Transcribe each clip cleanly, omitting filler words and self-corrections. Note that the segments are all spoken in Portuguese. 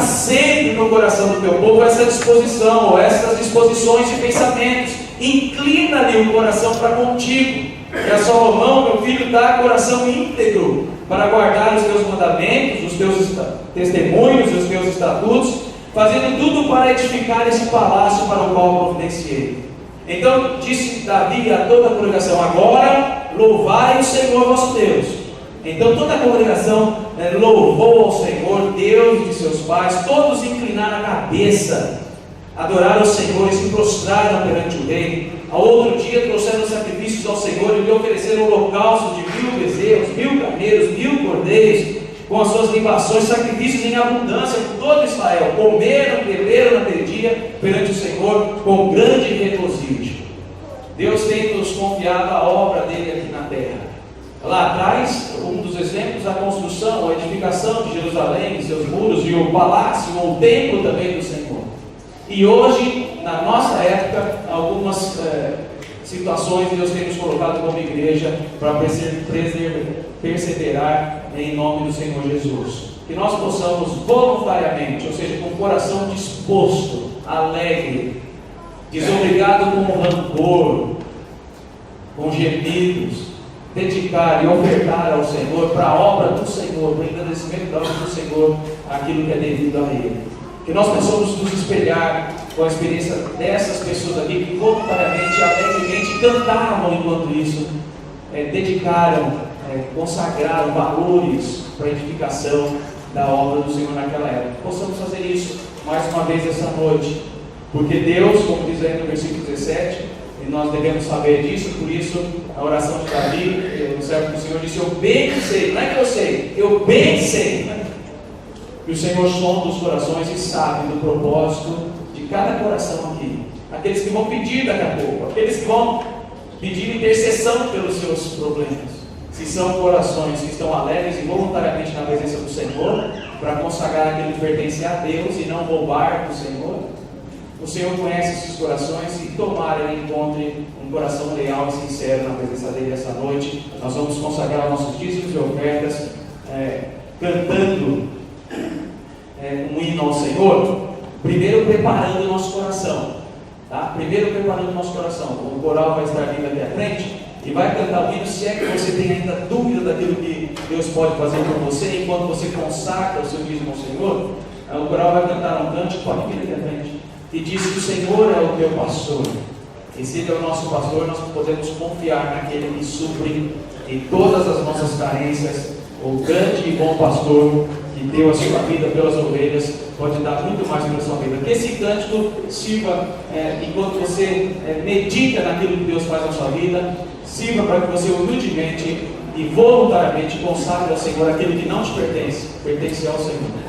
sempre no coração do teu povo essa disposição, ou essas disposições de pensamentos. Inclina-lhe o coração para contigo. E a Salomão, meu filho, dá coração íntegro para guardar os teus mandamentos, os teus testemunhos, os teus estatutos, fazendo tudo para edificar esse palácio para o qual providenciei. Então disse Davi a toda a congregação: agora louvai o Senhor vosso Deus. Então toda a congregação louvou ao Senhor, Deus de seus pais. Todos inclinaram a cabeça, adoraram o Senhor e se prostraram perante o rei. Ao outro dia trouxeram sacrifícios ao Senhor e lhe ofereceram holocaustos de 1000 bezerros, 1000 carneiros, 1000 cordeiros, com as suas libações, sacrifícios em abundância por todo Israel. Comeram, beberam naquele dia perante o Senhor com grande regozijo. Deus tem nos confiado a obra dele aqui na terra. Lá atrás, um dos exemplos, a construção, a edificação de Jerusalém, seus muros, e o palácio, ou o templo também do Senhor. E hoje, na nossa época, algumas situações Deus tem nos colocado como igreja para perseverar em nome do Senhor Jesus. Que nós possamos voluntariamente, ou seja, com o coração disposto, alegre, desobrigado com rancor, com gemidos, dedicar e ofertar ao Senhor, para a obra do Senhor, para o engrandecimento da obra do Senhor, aquilo que é devido a Ele. Que nós possamos nos espelhar com a experiência dessas pessoas aqui que voluntariamente, alegremente cantavam enquanto isso, dedicaram, consagraram valores para a edificação da obra do Senhor naquela época. Possamos fazer isso mais uma vez essa noite, porque Deus, como diz aí no versículo 17, e nós devemos saber disso. Por isso a oração de Davi, o servo do Senhor, disse: eu bem sei, não é que eu sei, eu bem sei que o Senhor sonda os corações e sabe do propósito de cada coração aqui. Aqueles que vão pedir daqui a pouco, aqueles que vão pedir intercessão pelos seus problemas, se são corações que estão alegres e voluntariamente na presença do Senhor, para consagrar aquilo que pertence a Deus e não roubar do Senhor. O Senhor conhece esses corações e tomara Ele encontre um coração leal e sincero na presença dEle essa noite. Nós vamos consagrar nossos dízimos e ofertas cantando um hino ao Senhor, primeiro preparando o nosso coração, tá? Primeiro preparando o nosso coração. O coral vai estar vindo aqui à frente e vai cantar o hino. Se é que você tem ainda dúvida daquilo que Deus pode fazer por você, enquanto você consagra o seu dízimo ao Senhor, o coral vai cantar um cântico, pode vir aqui à frente, e diz que o Senhor é o teu pastor, e se Ele é o nosso pastor, nós podemos confiar naquele que supre em todas as nossas carências. O grande e bom pastor que deu a sua vida pelas ovelhas pode dar muito mais pela sua vida. Que esse cântico sirva, enquanto você medita naquilo que Deus faz na sua vida, sirva para que você humildemente e voluntariamente consagre ao Senhor aquilo que não te pertence, pertence ao Senhor.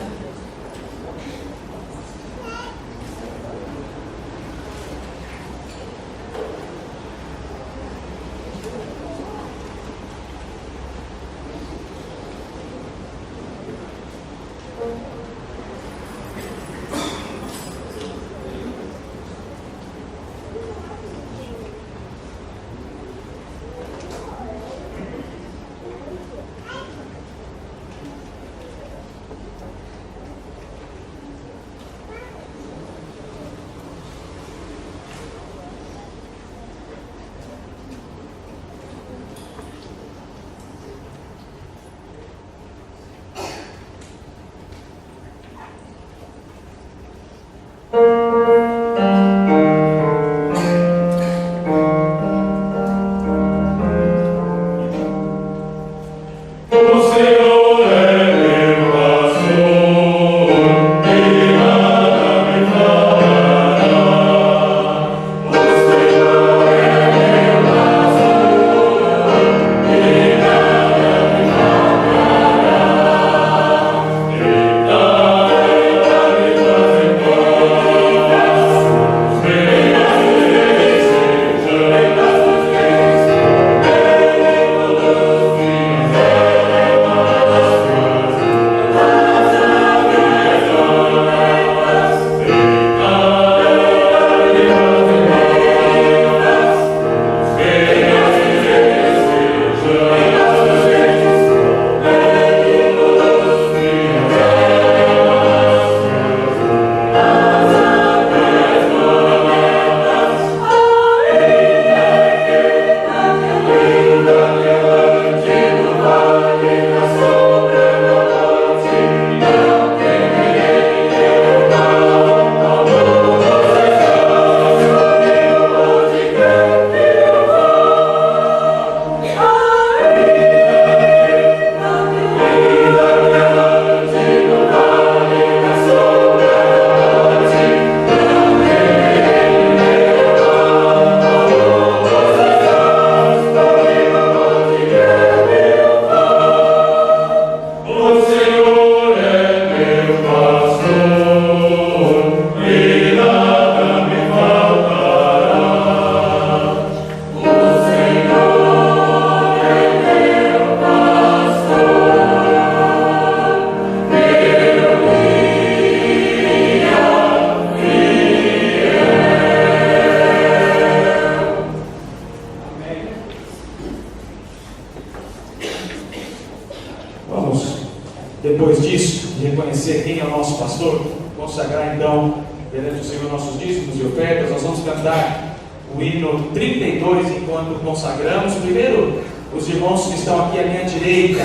depois disso, de reconhecer quem é o nosso pastor, consagrar então perante o Senhor nossos dízimos e ofertas, nós vamos cantar o hino 32 enquanto consagramos. Primeiro, os irmãos que estão aqui à minha direita,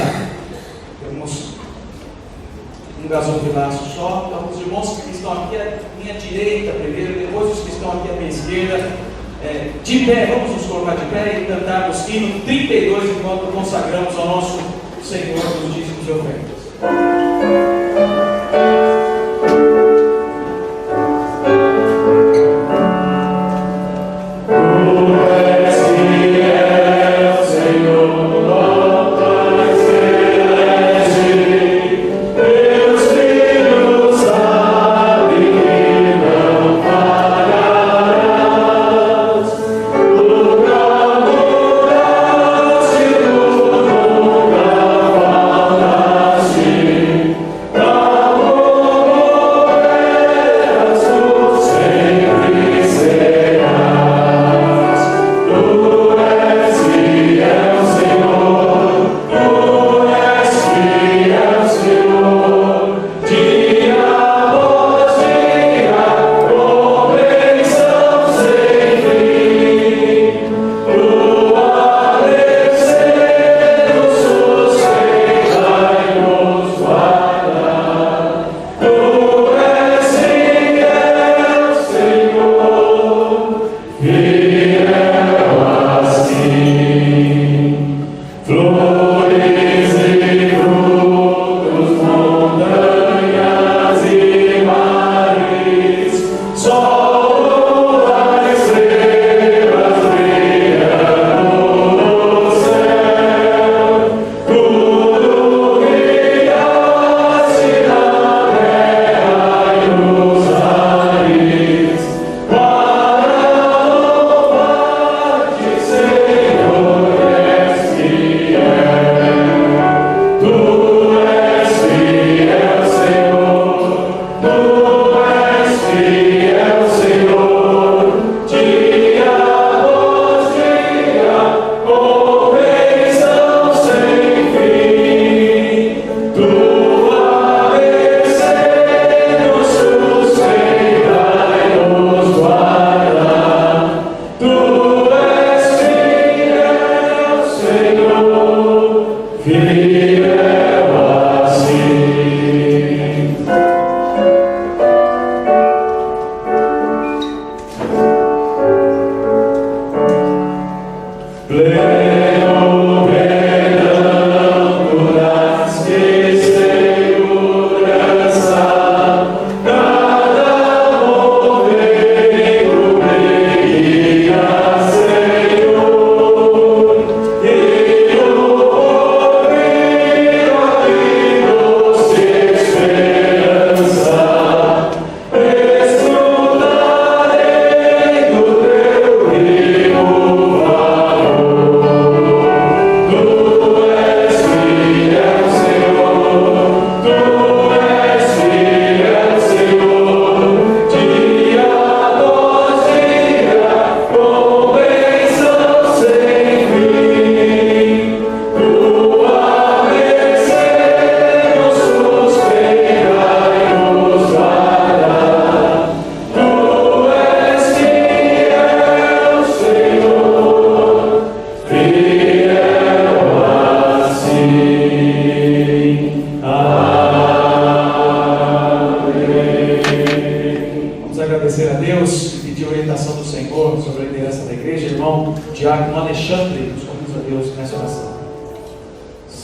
temos um gasofilaço só, então os irmãos que estão aqui à minha direita primeiro, depois os que estão aqui à minha esquerda, de pé, vamos nos colocar de pé e cantarmos o hino 32 enquanto consagramos ao nosso Senhor dos dízimos e ofertas.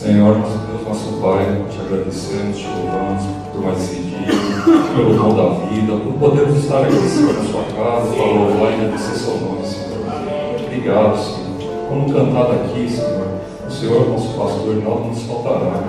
Senhor, Deus nosso Pai, te agradecemos, te louvamos por mais esse dia, pelo dom da vida, por podermos estar aqui, Senhor, na sua casa, para louvar e agradecer seu nome, Senhor. Obrigado, Senhor. Como cantado aqui, Senhor, o Senhor, nosso pastor, nada nos faltará.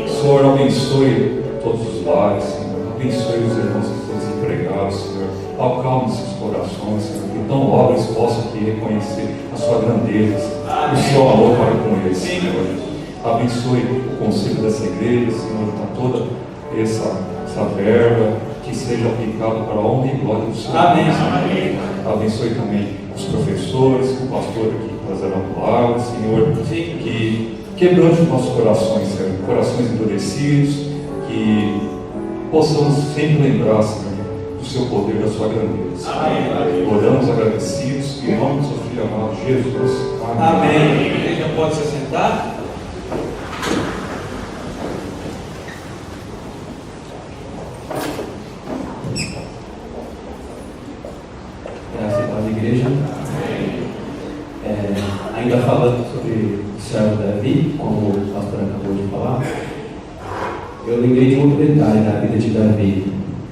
Senhor, abençoe todos os lares, Senhor. Abençoe os irmãos que estão desempregados, Senhor. Acalme seus corações, Senhor. Que tão obras possam aqui reconhecer a sua grandeza, o seu amor para com eles, Senhor. Abençoe o conselho dessa igreja, Senhor, com toda essa verba, que seja aplicada para a honra e glória do Senhor. Amém. Abençoe também os professores, o pastor aqui que trazerá a palavra, Senhor, que quebrante os nossos corações, Senhor, corações endurecidos, que e possamos sempre lembrar, Senhor, do seu poder, da sua grandeza. Oramos agradecidos em nome do seu Filho amado Jesus. Amém. A igreja pode se assentar. Graças a Deus, igreja. Ainda falando sobre o servo Davi, como o pastor acabou de falar, eu lembrei de um outro detalhe na vida de Davi.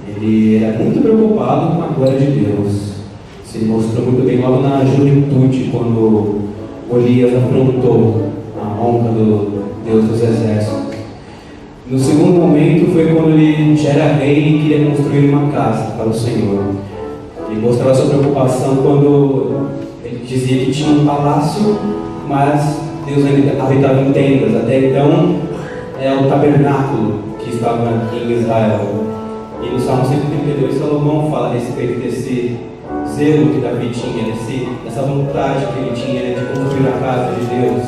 Ele era muito preocupado com a glória de Deus. Se mostrou muito bem logo na juventude, quando Golias afrontou a honra do Deus dos exércitos. No segundo momento foi quando ele já era rei e queria construir uma casa para o Senhor. Ele mostrava sua preocupação quando ele dizia que tinha um palácio, mas Deus ainda habitava em tendas. Até então, é o tabernáculo que estava em Israel. E no Salmo 132, Salomão fala a respeito desse zelo que Davi tinha, dessa vontade que ele tinha de construir a casa de Deus,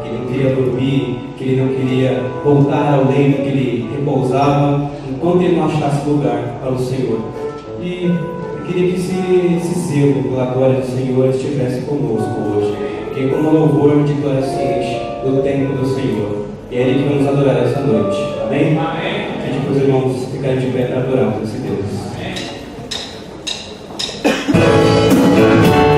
que ele não queria dormir, que ele não queria voltar ao leito que ele repousava, enquanto ele não achasse lugar para o Senhor. E eu queria que esse zelo pela glória do Senhor estivesse conosco hoje, porque como louvor de glória ciente do templo do Senhor. E é Ele que vamos adorar essa noite. Amém? Amém. Pedi para os irmãos ficarem de pé para adorarmos esse Deus. Aleluia.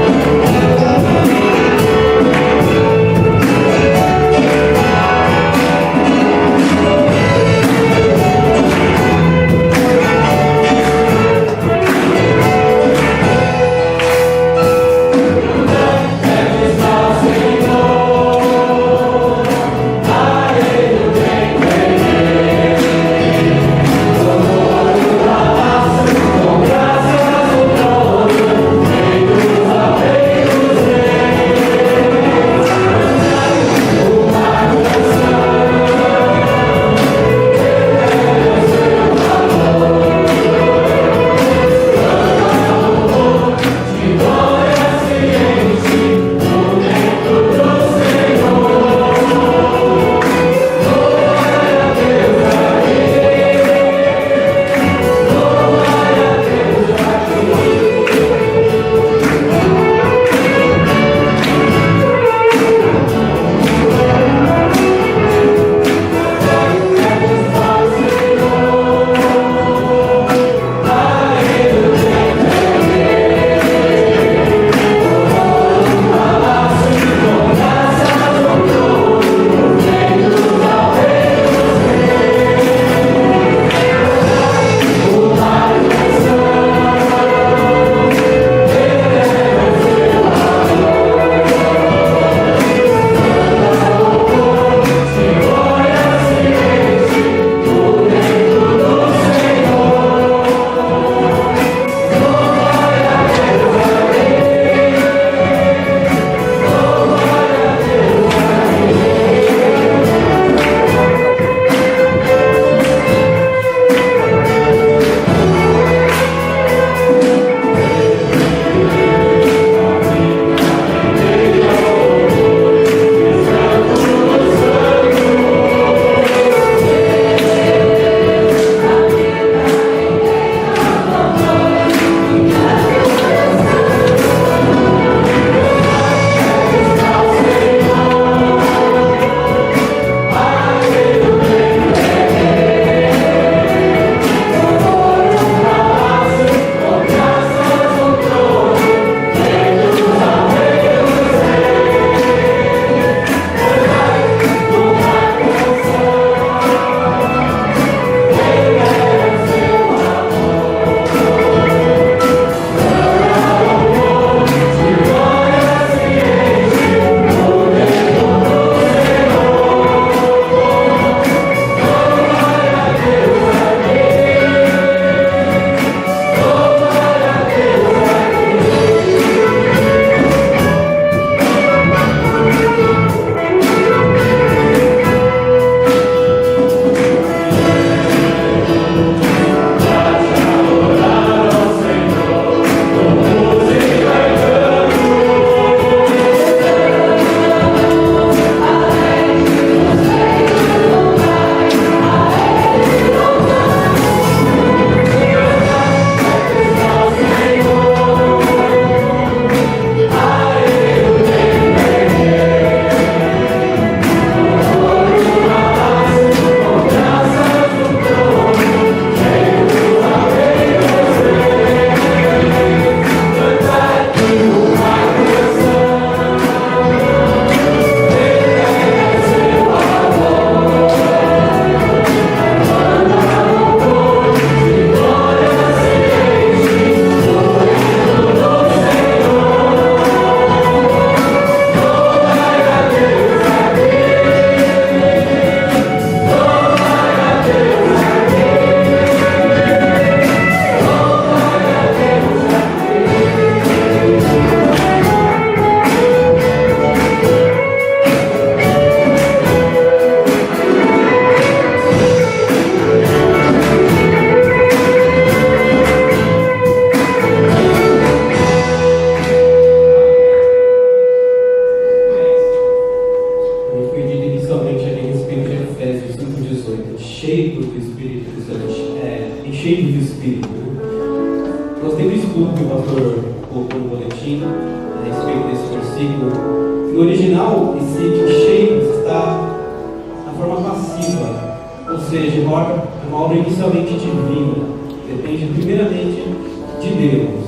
colocou no boletim a respeito desse versículo. No original, esse shapes está na forma passiva, ou seja, é uma obra inicialmente divina, depende primeiramente de Deus,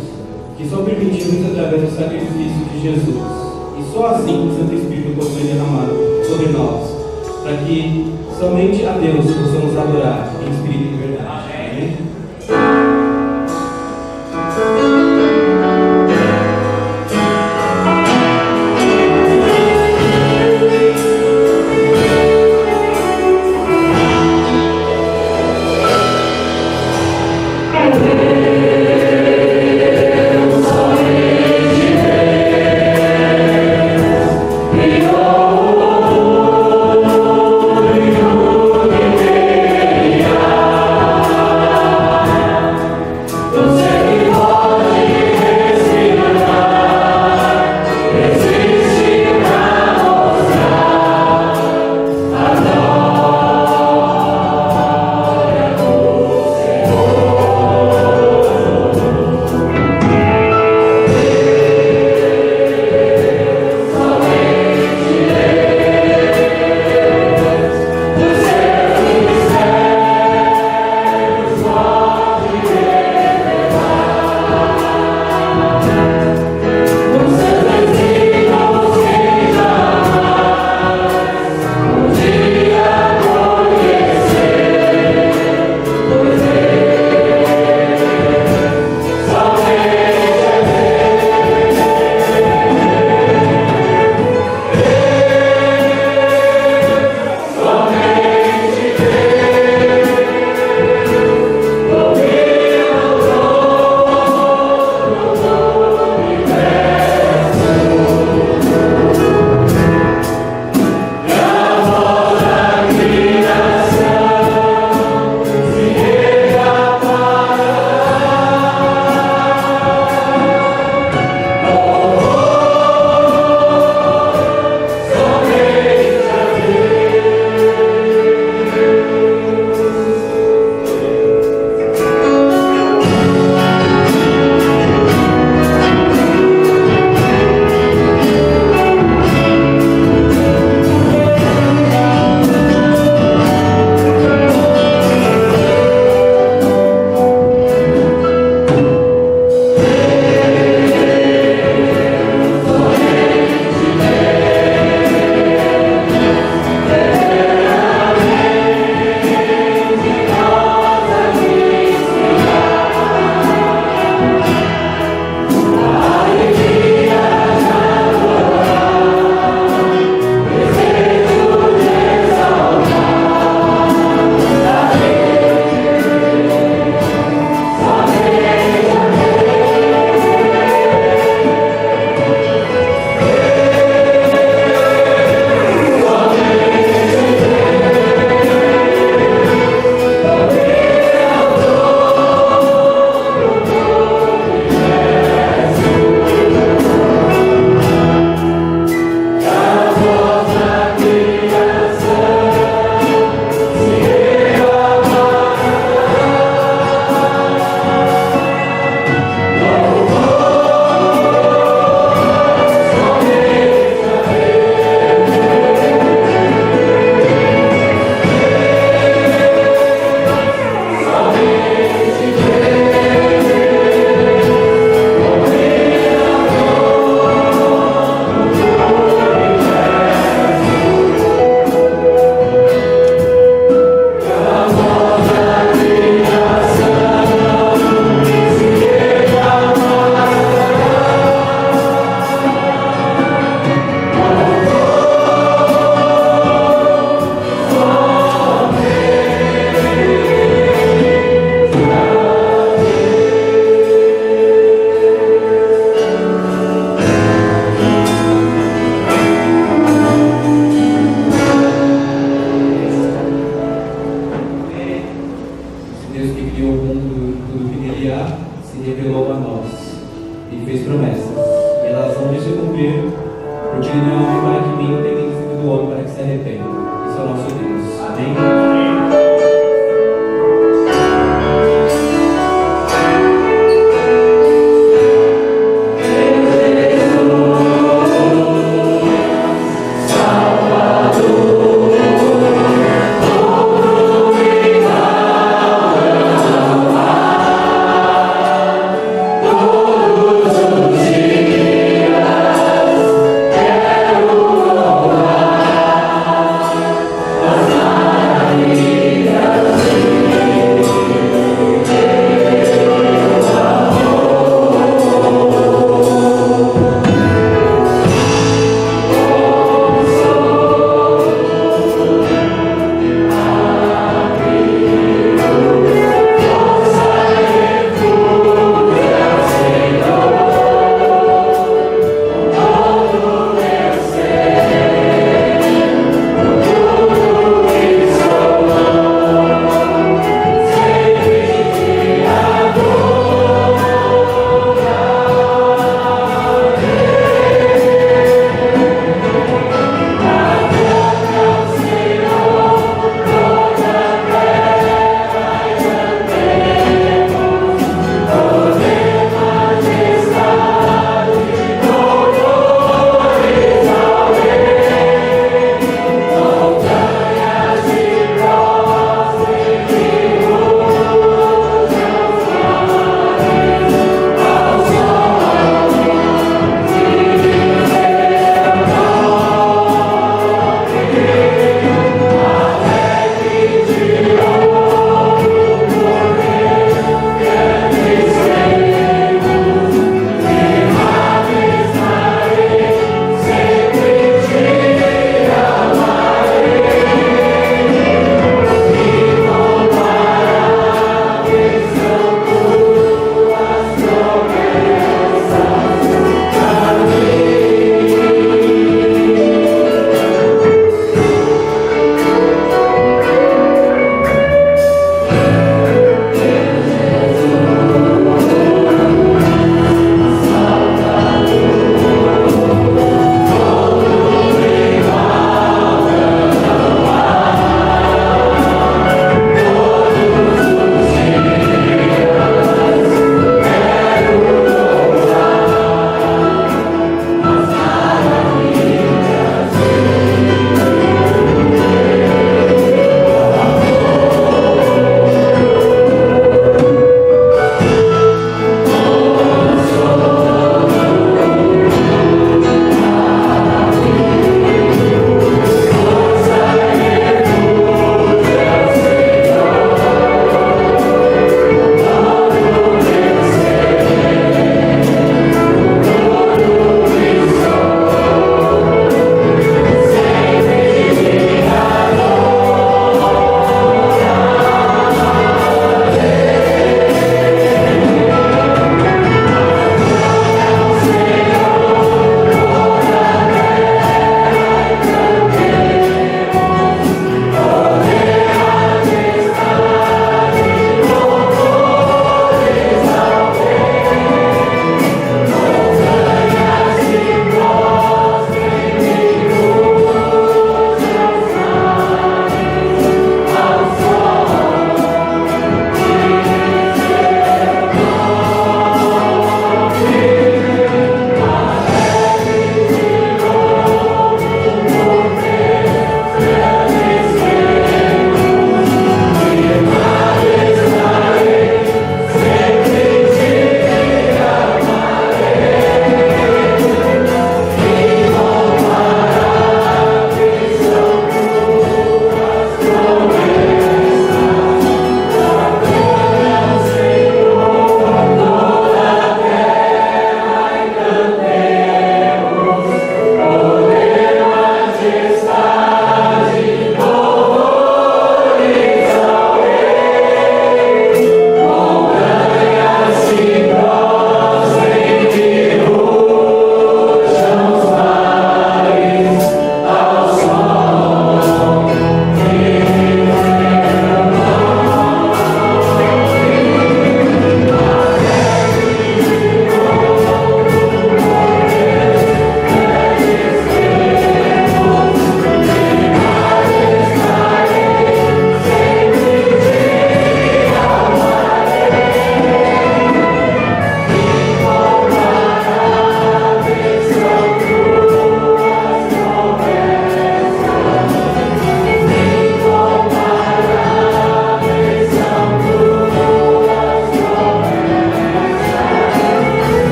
que só permitiu isso através do sacrifício de Jesus. E só assim o Santo Espírito pode ser derramado sobre nós, para que somente a Deus possamos adorar em espírito e verdade. Amém?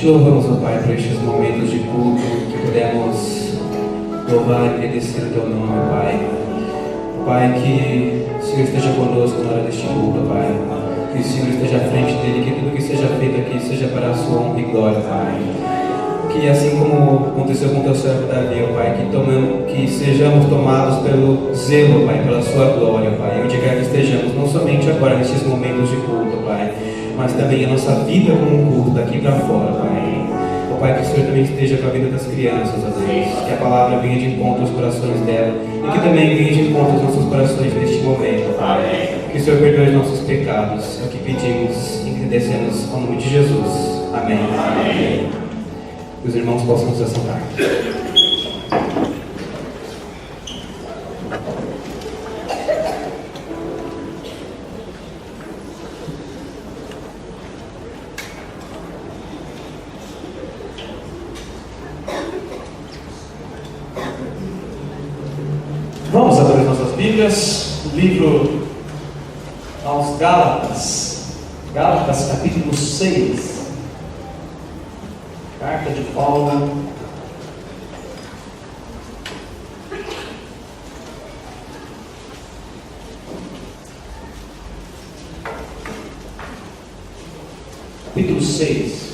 louvamos, ó Pai, por estes momentos de culto que podemos louvar e agradecer o Teu nome, Pai. Pai, que o Senhor esteja conosco na hora deste culto, Pai. Que o Senhor esteja à frente dele, que tudo que seja feito aqui seja para a sua honra e glória, Pai. Que assim como aconteceu com o Teu servo Davi, ó Pai, que sejamos tomados pelo zelo, Pai, pela sua glória, Pai. Onde quer que estejamos, não somente agora nestes momentos de culto, Pai, mas também a nossa vida como um culto daqui para fora, Pai. Ó Pai, que o Senhor também esteja com a vida das crianças, ó Deus. Que a palavra venha de encontro aos corações dela e que também venha de encontro aos nossos corações neste momento, Pai. Que o Senhor perdoe os nossos pecados. É o que pedimos e agradecemos ao nome de Jesus. Amém. Amém. Que os irmãos possam nos assentar. Vamos abrir nossas Bíblias, o livro aos Gálatas, Gálatas capítulo 6, carta de Paulo. Capítulo 6.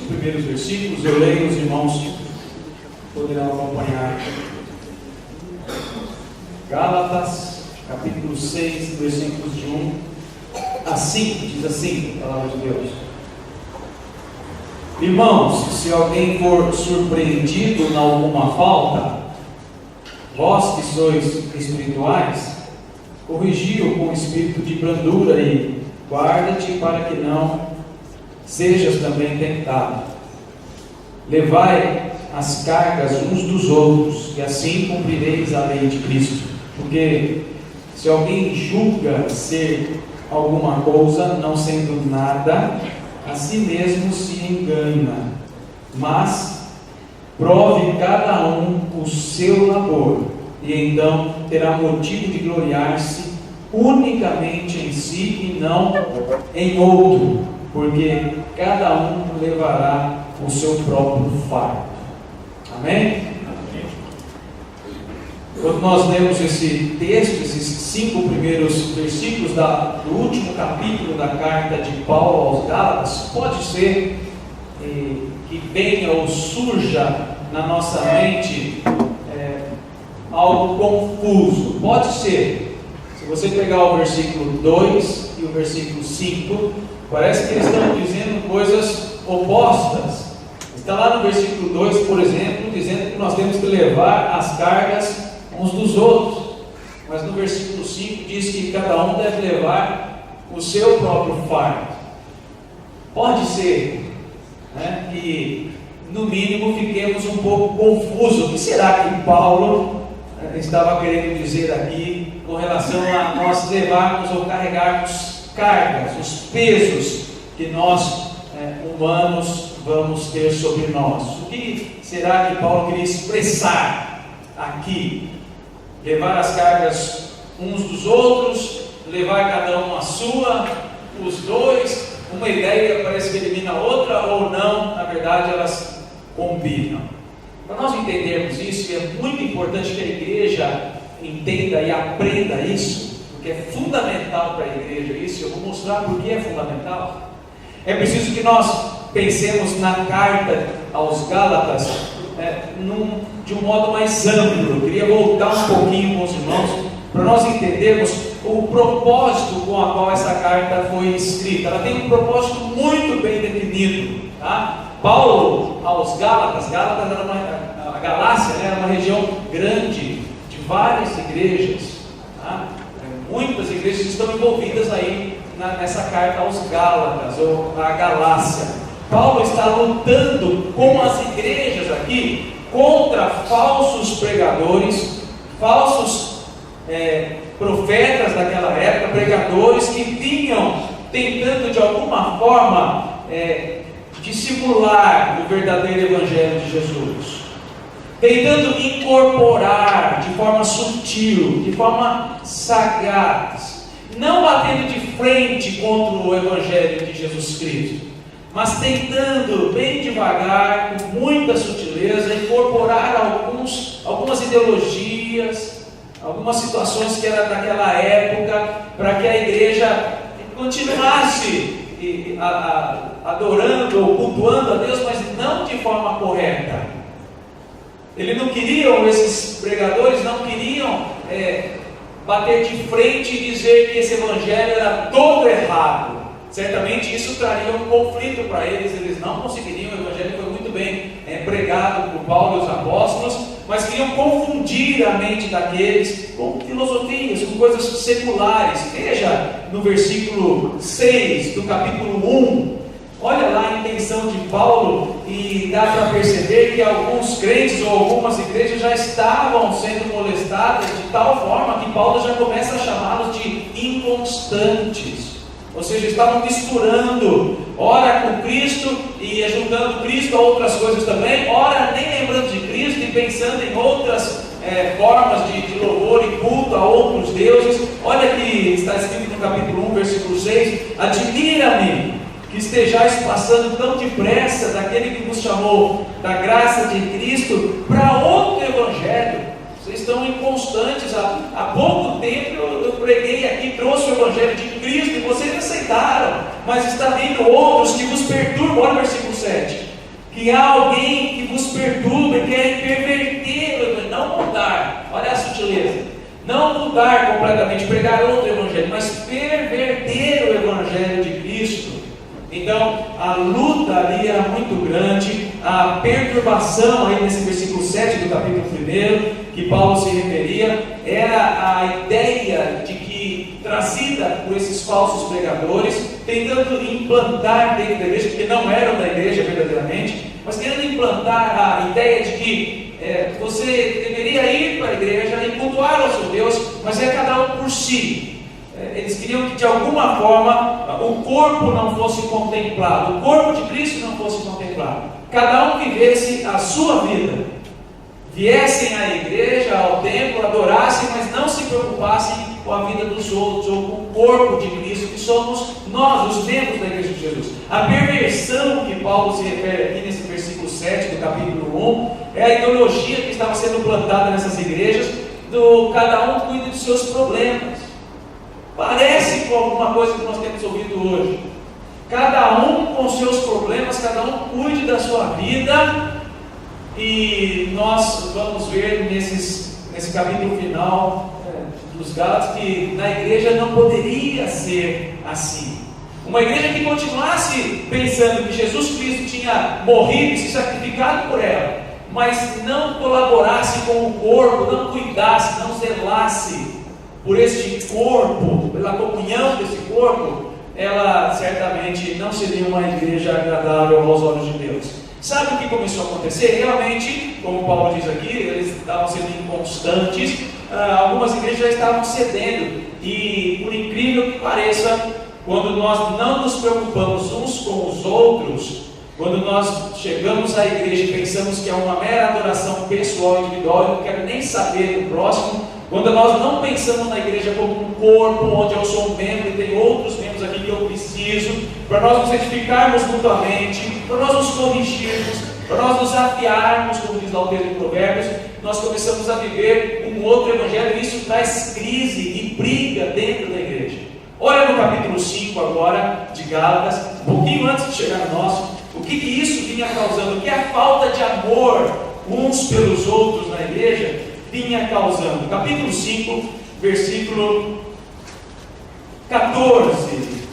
Primeiros versículos, eu leio, os irmãos poderão acompanhar. Gálatas, capítulo 6, versículos de 1 a 5, diz assim a palavra de Deus: Irmãos, se alguém for surpreendido em alguma falta, vós que sois espirituais, corrigi-o com espírito de brandura e guarda-te para que não sejas também tentado. Levai as cargas uns dos outros, e assim cumprireis a lei de Cristo. Porque se alguém julga ser alguma coisa, não sendo nada, a si mesmo se engana. Mas prove cada um o seu labor, e então terá motivo de gloriar-se unicamente em si e não em outro, porque cada um levará o seu próprio fardo. Amém? Quando nós lemos esse texto, esses 5 primeiros versículos do último capítulo da carta de Paulo aos Gálatas, pode ser que venha ou surja na nossa mente algo confuso. Pode ser. Se você pegar o versículo 2 e o versículo 5, parece que eles estão dizendo coisas opostas. Está lá no versículo 2, por exemplo, dizendo que nós temos que levar as cargas uns dos outros. Mas no versículo 5 diz que cada um deve levar o seu próprio fardo. Pode ser, né, que no mínimo fiquemos um pouco confusos. O que será que Paulo estava querendo dizer aqui com relação a nós levarmos ou carregarmos cargas, os pesos que nós humanos vamos ter sobre nós? O que será que Paulo queria expressar aqui? Levar as cargas uns dos outros, levar cada um a sua, os dois, uma ideia parece que elimina a outra, ou não, na verdade elas combinam. Para nós entendermos isso, e é muito importante que a igreja entenda e aprenda isso, porque é fundamental para a igreja isso. Eu vou mostrar por que é fundamental. É preciso que nós pensemos na carta aos Gálatas de um modo mais amplo. Eu queria voltar um pouquinho com os irmãos para nós entendermos o propósito com o qual essa carta foi escrita. Ela tem um propósito muito bem definido, tá? Paulo aos Gálatas, a Galácia era uma região grande de várias igrejas, tá? Muitas igrejas estão envolvidas aí nessa carta aos Gálatas, ou a Galácia. Paulo está lutando com as igrejas aqui contra falsos pregadores, falsos profetas daquela época, pregadores que vinham tentando de alguma forma dissimular o verdadeiro evangelho de Jesus. tentando incorporar de forma sutil, de forma sagaz, não batendo de frente contra o Evangelho de Jesus Cristo, mas tentando bem devagar, com muita sutileza, incorporar algumas ideologias, algumas situações que eram daquela época, para que a igreja continuasse adorando ou cultuando a Deus, mas não de forma correta. Esses pregadores não queriam bater de frente e dizer que esse evangelho era todo errado. Certamente isso traria um conflito para eles não conseguiriam. O evangelho foi muito bem pregado por Paulo e os apóstolos, mas queriam confundir a mente daqueles com filosofias, com coisas seculares. Veja no versículo 6 do capítulo 1, olha lá a intenção de Paulo, e dá para perceber que alguns crentes ou algumas igrejas já estavam sendo molestadas de tal forma que Paulo já começa a chamá-los de inconstantes. Ou seja, estavam misturando, ora com Cristo e juntando Cristo a outras coisas também, ora nem lembrando de Cristo e pensando em outras formas de louvor e culto a outros deuses. Olha que está escrito no capítulo 1, versículo 6: admira-me que estejais passando tão depressa daquele que vos chamou da graça de Cristo para outro evangelho. Vocês estão inconstantes. Há pouco tempo eu preguei aqui, trouxe o evangelho de Cristo e vocês aceitaram, mas está vindo outros que vos perturbam. Olha o versículo 7: que há alguém que vos perturba e quer perverter, não mudar. Olha a sutileza: não mudar completamente, pregar outro evangelho, mas perverter o evangelho de Cristo. Então a luta ali era muito grande. A perturbação aí nesse versículo 7 do capítulo 1 que Paulo se referia, era a ideia de que, trazida por esses falsos pregadores, tentando implantar dentro da igreja, porque não eram da igreja verdadeiramente, mas querendo implantar a ideia de que você deveria ir para a igreja e cultuar ao seu Deus, mas é cada um por si. Eles queriam que de alguma forma o corpo não fosse contemplado, o corpo de Cristo não fosse contemplado, cada um vivesse a sua vida, viessem à igreja, ao templo, adorassem, mas não se preocupassem com a vida dos outros ou com o corpo de Cristo, que somos nós, os membros da igreja de Jesus. A perversão que Paulo se refere aqui nesse versículo 7 do capítulo 1 é a ideologia que estava sendo plantada nessas igrejas, cada um cuida dos seus problemas. Parece com alguma coisa que nós temos ouvido hoje. Cada um com seus problemas, cada um cuide da sua vida. E nós vamos ver nesse capítulo final dos Gálatas que na igreja não poderia ser assim. Uma igreja que continuasse pensando que Jesus Cristo tinha morrido e se sacrificado por ela, mas não colaborasse com o corpo, não cuidasse, não zelasse por este corpo, pela comunhão desse corpo, ela certamente não seria uma igreja agradável aos olhos de Deus. Sabe o que começou a acontecer? Realmente, como Paulo diz aqui, eles estavam sendo inconstantes, algumas igrejas já estavam cedendo, e por incrível que pareça, quando nós não nos preocupamos uns com os outros, quando nós chegamos à igreja e pensamos que é uma mera adoração pessoal, individual, eu não quero nem saber do próximo, quando nós não pensamos na igreja como um corpo, onde eu sou um membro e tem outros membros aqui que eu preciso, para nós nos edificarmos mutuamente, para nós nos corrigirmos, para nós nos afiarmos, como diz lá o texto de Provérbios, nós começamos a viver um outro evangelho, e isso traz crise e briga dentro da igreja. Olha no capítulo 5 agora, de Gálatas, um pouquinho antes de chegar no nosso, o que isso vinha causando, o que a falta de amor uns pelos outros na igreja vinha causando. Capítulo 5, versículo 14.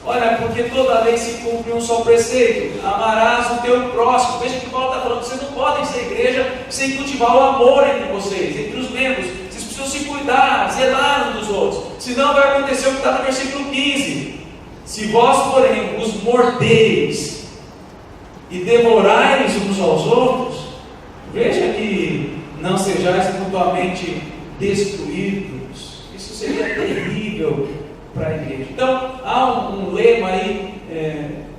Olha, porque toda lei se cumpre um só preceito: amarás o teu próximo. Veja que Paulo está falando, vocês não podem ser igreja sem cultivar o amor entre vocês, entre os membros. Vocês precisam se cuidar, zelar uns dos outros, senão vai acontecer o que está no versículo 15: se vós, porém, os mordeis e devorais uns aos outros, veja que não sejais mutuamente destruídos. Isso seria terrível para a igreja. Então, há um lema aí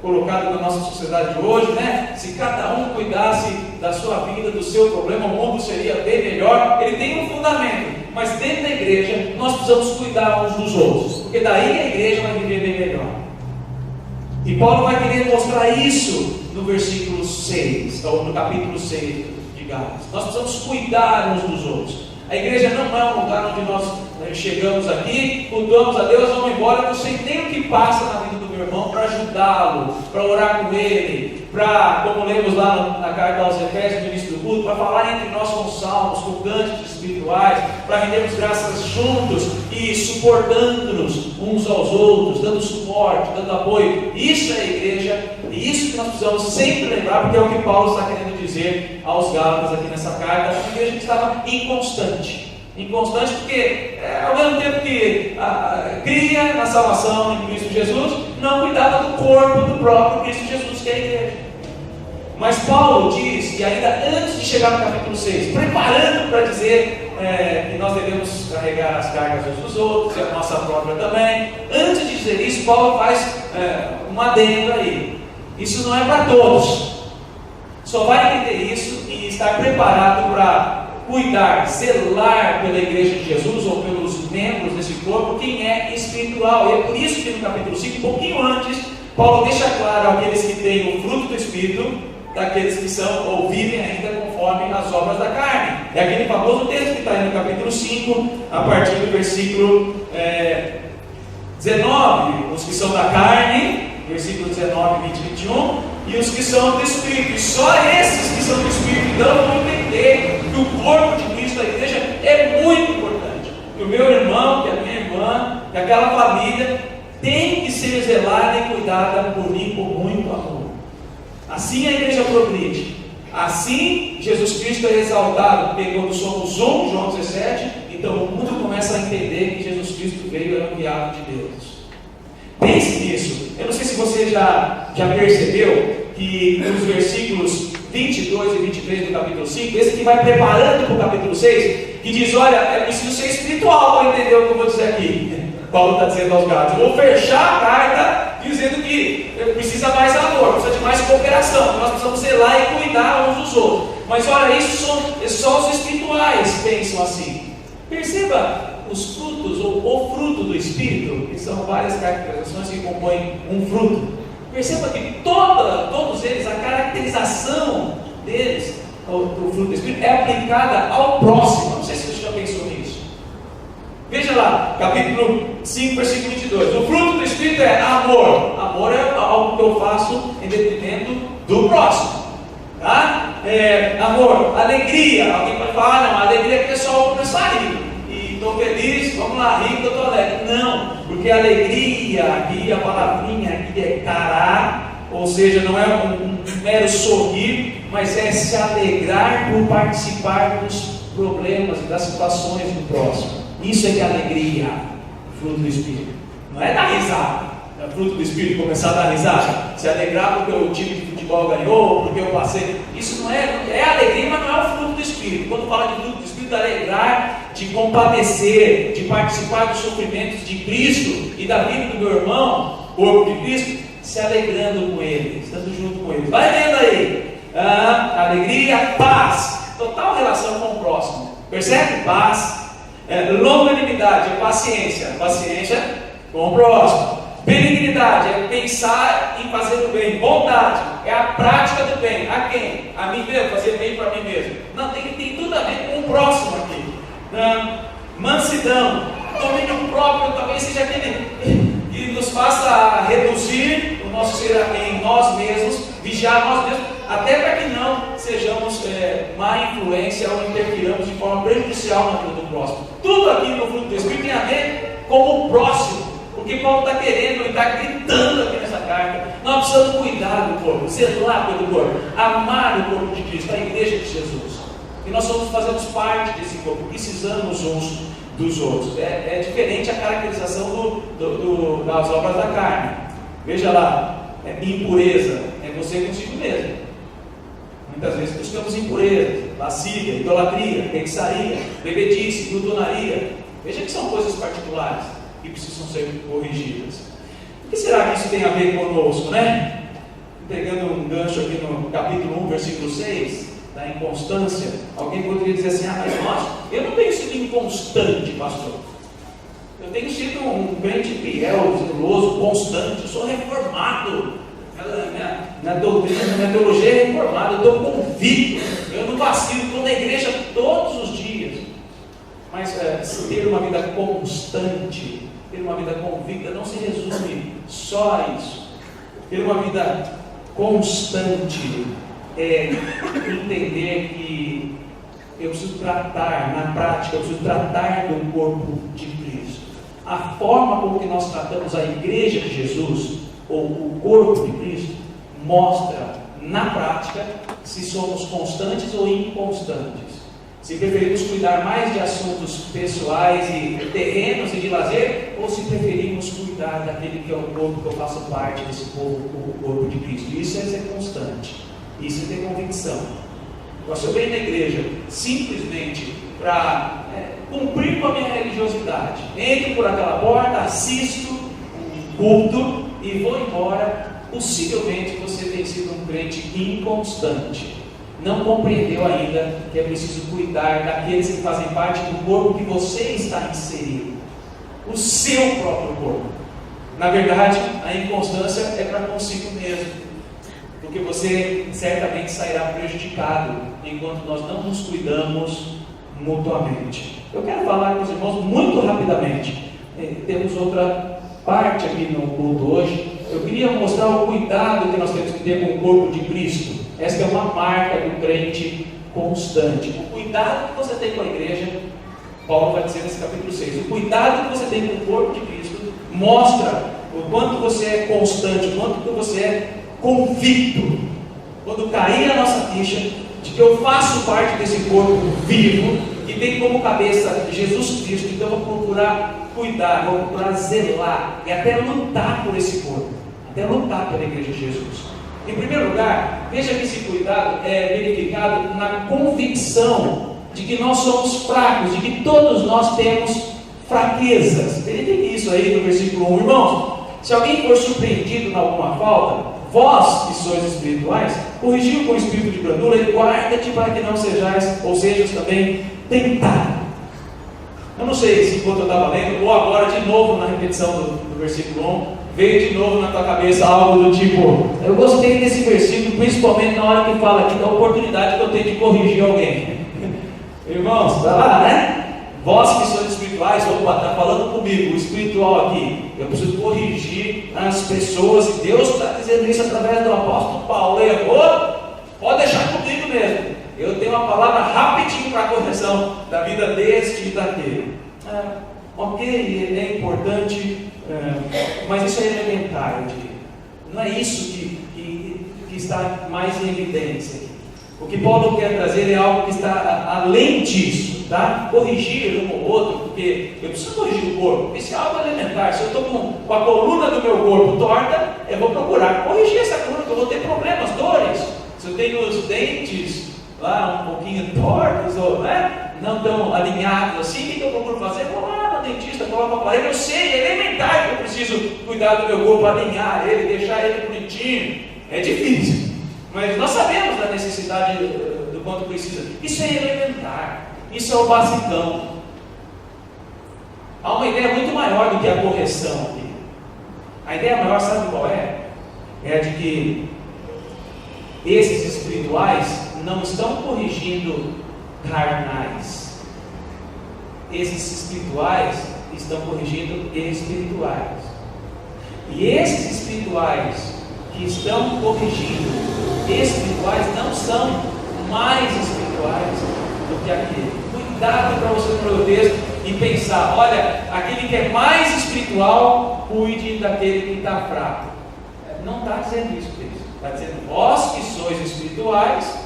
colocado na nossa sociedade hoje, né? Se cada um cuidasse da sua vida, do seu problema, o mundo seria bem melhor. Ele tem um fundamento, mas dentro da igreja nós precisamos cuidar uns dos outros, porque daí a igreja vai viver bem melhor. E Paulo vai querer mostrar isso no versículo 6, ou no capítulo 6 de Gálatas. Nós precisamos cuidar uns dos outros. A igreja não é um lugar onde nós chegamos aqui, cultuamos a Deus, vamos embora, não sei nem o que passa na vida do meu irmão, para ajudá-lo, para orar com ele, para, como lemos lá na carta aos Efésios, no início do culto, para falar entre nós com salmos, com cânticos espirituais, para rendermos graças juntos e suportando-nos uns aos outros, dando suporte, dando apoio. Isso é a igreja, e isso que nós precisamos sempre lembrar, porque é o que Paulo está querendo dizer aos Gálatas aqui nessa carta. Uma igreja que estava inconstante porque ao mesmo tempo que cria na salvação em Cristo Jesus, não cuidava do corpo do próprio Cristo Jesus, que é a igreja. Mas Paulo diz, e ainda antes de chegar no capítulo 6, preparando para dizer que nós devemos carregar as cargas uns dos outros, e a nossa própria também, antes de dizer isso, Paulo faz um adendo aí. Isso não é para todos. Só vai entender isso e estar preparado para cuidar, zelar pela igreja de Jesus ou pelos membros desse corpo, quem é espiritual. E é por isso que no capítulo 5, um pouquinho antes, Paulo deixa claro aqueles que têm o fruto do Espírito, daqueles que são ou vivem ainda conforme as obras da carne. É aquele famoso texto que está aí no capítulo 5, a partir do versículo 19, os que são da carne, versículo 19, 20 e 21, e os que são do Espírito. E só esses que são do Espírito vão entender que o corpo de Cristo, a igreja, é muito importante. Que o meu irmão, que a minha irmã, que aquela família tem que ser zelada e cuidada por mim com muito amor. Assim a igreja progride. Assim Jesus Cristo é exaltado, porque quando somos um, João 17, então o mundo começa a entender que Jesus Cristo veio e é o enviado de Deus. Pense nisso. Eu não sei se você já percebeu que nos versículos 22 e 23 do capítulo 5, esse que vai preparando para o capítulo 6, que diz, olha, é preciso ser espiritual para entender o que eu vou dizer aqui. Paulo está dizendo aos Gálatas, eu vou fechar a carta dizendo que precisa mais amor, precisa de mais cooperação, nós precisamos zelar e cuidar uns dos outros. Mas olha, isso só os espirituais pensam assim. Perceba os frutos, ou o fruto do Espírito, que são várias caracterizações que compõem um fruto. Perceba que todos eles, a caracterização deles, do fruto do Espírito, é aplicada ao próximo. Não sei se você já pensou nisso. Veja lá, capítulo 5, versículo 22. O fruto do Espírito é amor. Amor é algo que eu faço em detrimento do próximo. Tá? Amor, alegria. Alguém pode falar, não, a alegria aqui é só o começar a rir. Estou feliz, vamos lá, rir que eu estou alegre. Não, porque a alegria aqui, a palavrinha aqui é cará, ou seja, não é um mero sorrir, mas é se alegrar por participar dos problemas e das situações do próximo. Isso é que é alegria, fruto do Espírito. Não é dar risada, é fruto do Espírito começar a dar risada, se alegrar porque o time de futebol ganhou, porque eu passei. Isso não é alegria, mas não é o fruto do Espírito. Quando fala de fruto do Espírito, alegrar, de compadecer, de participar dos sofrimentos de Cristo e da vida do meu irmão, corpo de Cristo, se alegrando com ele, estando junto com ele. Vai vendo aí, alegria, paz, total relação com o próximo. Percebe? Paz, longanimidade, paciência com o próximo. Benignidade é pensar em fazer o bem. Bondade é a prática do bem. A quem? A mim mesmo, fazer bem para mim mesmo. Não, tem tudo a ver com o próximo aqui. Mansidão, domínio próprio também seja aquele que nos faça reduzir o nosso ser em nós mesmos, vigiar nós mesmos, até para que não sejamos má influência ou interfiramos de forma prejudicial na vida do próximo. Tudo aqui no fruto do Espírito tem a ver com o próximo. O que Paulo está querendo, ele está gritando aqui nessa carta. Nós precisamos cuidar do corpo, zelar pelo corpo, amar o corpo de Cristo, a igreja de Jesus. E nós fazemos parte desse corpo, precisamos uns dos outros. É diferente a caracterização das obras da carne. Veja lá, impureza, é você consigo mesmo. Muitas vezes buscamos impureza, lascívia, idolatria, feitiçaria, bebedice, glutonaria. Veja que são coisas particulares que precisam ser corrigidas. O que será que isso tem a ver conosco, né? Pegando um gancho aqui no capítulo 1, versículo 6, da inconstância, alguém poderia dizer assim: mas nossa, eu não tenho sido inconstante, pastor. Eu tenho sido um crente fiel, zeloso, constante, eu sou reformado. Minha doutrina, minha teologia é reformada, eu estou convicto, eu não vacilo, estou na igreja todos os dias. Mas ter uma vida constante, ter uma vida convicta, não se resume só a isso. Ter uma vida constante é entender que eu preciso tratar, na prática, eu preciso tratar do corpo de Cristo. A forma como que nós tratamos a igreja de Jesus, ou o corpo de Cristo, mostra na prática se somos constantes ou inconstantes. Se preferimos cuidar mais de assuntos pessoais e terrenos e de lazer, ou se preferimos cuidar daquele que é o corpo, que eu faço parte desse corpo, o corpo de Cristo. Isso é ser constante, isso é ter convicção. Se eu venho na igreja simplesmente para cumprir com a minha religiosidade, entro por aquela porta, assisto um culto e vou embora, possivelmente você tem sido um crente inconstante. Não compreendeu ainda que é preciso cuidar daqueles que fazem parte do corpo que você está inserido, o seu próprio corpo. Na verdade, a inconstância é para consigo mesmo, porque você certamente sairá prejudicado enquanto nós não nos cuidamos mutuamente. Eu quero falar com os irmãos muito rapidamente. Temos outra parte aqui no culto hoje. Eu queria mostrar o cuidado que nós temos que ter com o corpo de Cristo. Esta é uma marca do crente constante. O cuidado que você tem com a igreja, Paulo vai dizer nesse capítulo 6, o cuidado que você tem com o corpo de Cristo mostra o quanto você é constante, o quanto você é convicto. Quando cair a nossa ficha de que eu faço parte desse corpo vivo, que tem como cabeça Jesus Cristo, então eu vou procurar cuidar, vou procurar zelar e até lutar por esse corpo, até lutar pela igreja de Jesus. Em primeiro lugar, veja que esse cuidado é verificado na convicção de que nós somos fracos, de que todos nós temos fraquezas. Verifique isso aí no versículo 1. Irmãos, se alguém for surpreendido em alguma falta, vós que sois espirituais, corrigiu com o espírito de brandura e guarda-te para que não sejais, ou sejas também tentado. Eu não sei se enquanto eu estava lendo, ou agora de novo na repetição do versículo 1, veio de novo na tua cabeça algo do tipo: eu gostei desse versículo, principalmente na hora que fala aqui da oportunidade que eu tenho de corrigir alguém. Irmãos, está lá, né? Vós que sois espirituais, opa, está falando comigo, o espiritual aqui. Eu preciso corrigir as pessoas, e Deus está dizendo isso através do apóstolo Paulo. Pode deixar comigo mesmo. Eu tenho uma palavra rapidinho para a correção da vida deste e daquele. Ok, é importante, mas isso é elementar, eu diria. Não é isso que está mais em evidência aqui. O que Paulo quer trazer é algo que está além disso, tá? Corrigir um ou outro, porque eu preciso corrigir o corpo. Isso é algo elementar. Se eu estou com a coluna do meu corpo torta, eu vou procurar corrigir essa coluna, porque eu vou ter problemas, dores. Se eu tenho os dentes lá um pouquinho tortos, ou não tão alinhados assim, o que eu procuro fazer? Vou lá no dentista, coloco o aparelho. Eu sei, é elementar que eu preciso cuidar do meu corpo, alinhar ele, deixar ele bonitinho. É difícil, mas nós sabemos da necessidade do quanto precisa. Isso é elementar, isso é o basicão. Há uma ideia muito maior do que a correção aqui. A ideia maior, sabe qual é? É a de que esses espirituais não estão corrigindo carnais. Esses espirituais estão corrigindo espirituais. E esses espirituais que estão corrigindo espirituais não são mais espirituais do que aquele. Cuidado para você não ler o texto e pensar: olha, aquele que é mais espiritual, cuide daquele que está fraco. Não está dizendo isso, texto. Está dizendo: vós que sois espirituais,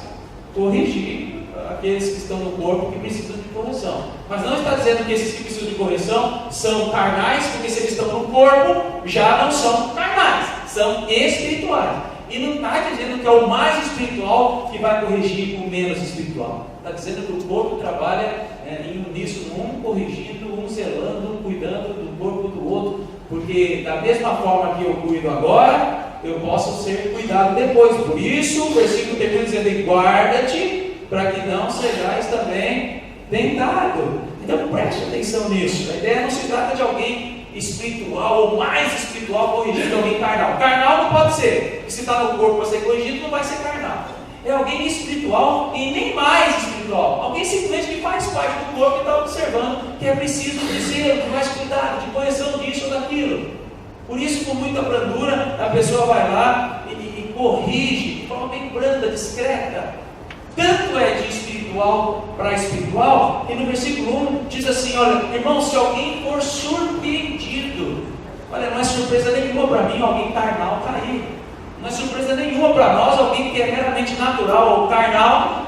corrigir aqueles que estão no corpo que precisam de correção. Mas não está dizendo que esses que precisam de correção são carnais, porque se eles estão no corpo, já não são carnais, são espirituais. E não está dizendo que é o mais espiritual que vai corrigir o menos espiritual. Está dizendo que o corpo trabalha em uníssono, um corrigindo, um zelando, um cuidando do corpo do outro, porque da mesma forma que eu cuido agora, eu posso ser cuidado depois. Por isso o versículo termina dizendo: guarda-te para que não sejais também tentado. Então preste atenção nisso. A ideia não se trata de alguém espiritual ou mais espiritual corrigindo alguém carnal. Carnal não pode ser. Se está no corpo para ser corrigido, não vai ser carnal. É alguém espiritual e nem mais espiritual. Alguém simplesmente que faz parte do corpo e está observando que é preciso de zelo, de mais cuidado, de correção disso ou daquilo. Por isso, com muita brandura, a pessoa vai lá e corrige de forma bem branda, discreta. Tanto é de espiritual para espiritual, que no versículo 1 diz assim: olha, irmão, se alguém for surpreendido, olha, não é surpresa nenhuma para mim alguém carnal cair. Não é surpresa nenhuma para nós alguém que é meramente natural ou carnal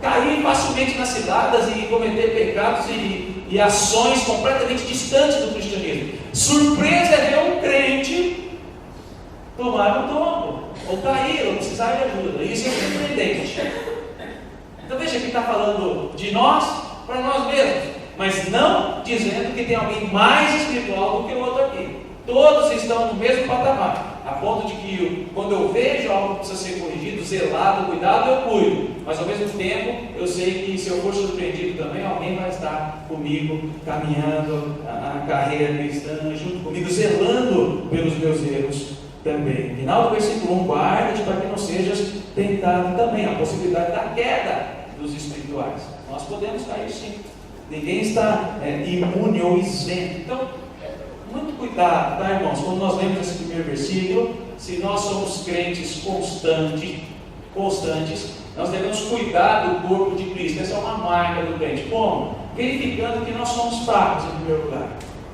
cair facilmente nas ciladas e cometer pecados e ações completamente distantes do cristianismo. Surpresa é ver um crente tomar um tombo, ou cair, ou precisar de ajuda. Isso é surpreendente. Então veja que está falando de nós para nós mesmos, mas não dizendo que tem alguém mais espiritual do que o outro aqui. Todos estão no mesmo patamar, a ponto de que quando eu vejo algo que precisa ser corrigido, zelado, cuidado, eu cuido. Mas ao mesmo tempo, eu sei que se eu for surpreendido também, alguém vai estar comigo, caminhando a carreira cristã, junto comigo, zelando pelos meus erros também. Final do versículo 1, guarda-te para que não sejas tentado também. A possibilidade da queda dos espirituais. Nós podemos cair sim. Ninguém está imune ou isento. Então, muito cuidado, tá, irmãos? Quando nós lemos esse primeiro versículo, se nós somos crentes constantes, nós devemos cuidar do corpo de Cristo. Essa é uma marca do crente. Como? Verificando que nós somos fracos, em primeiro lugar.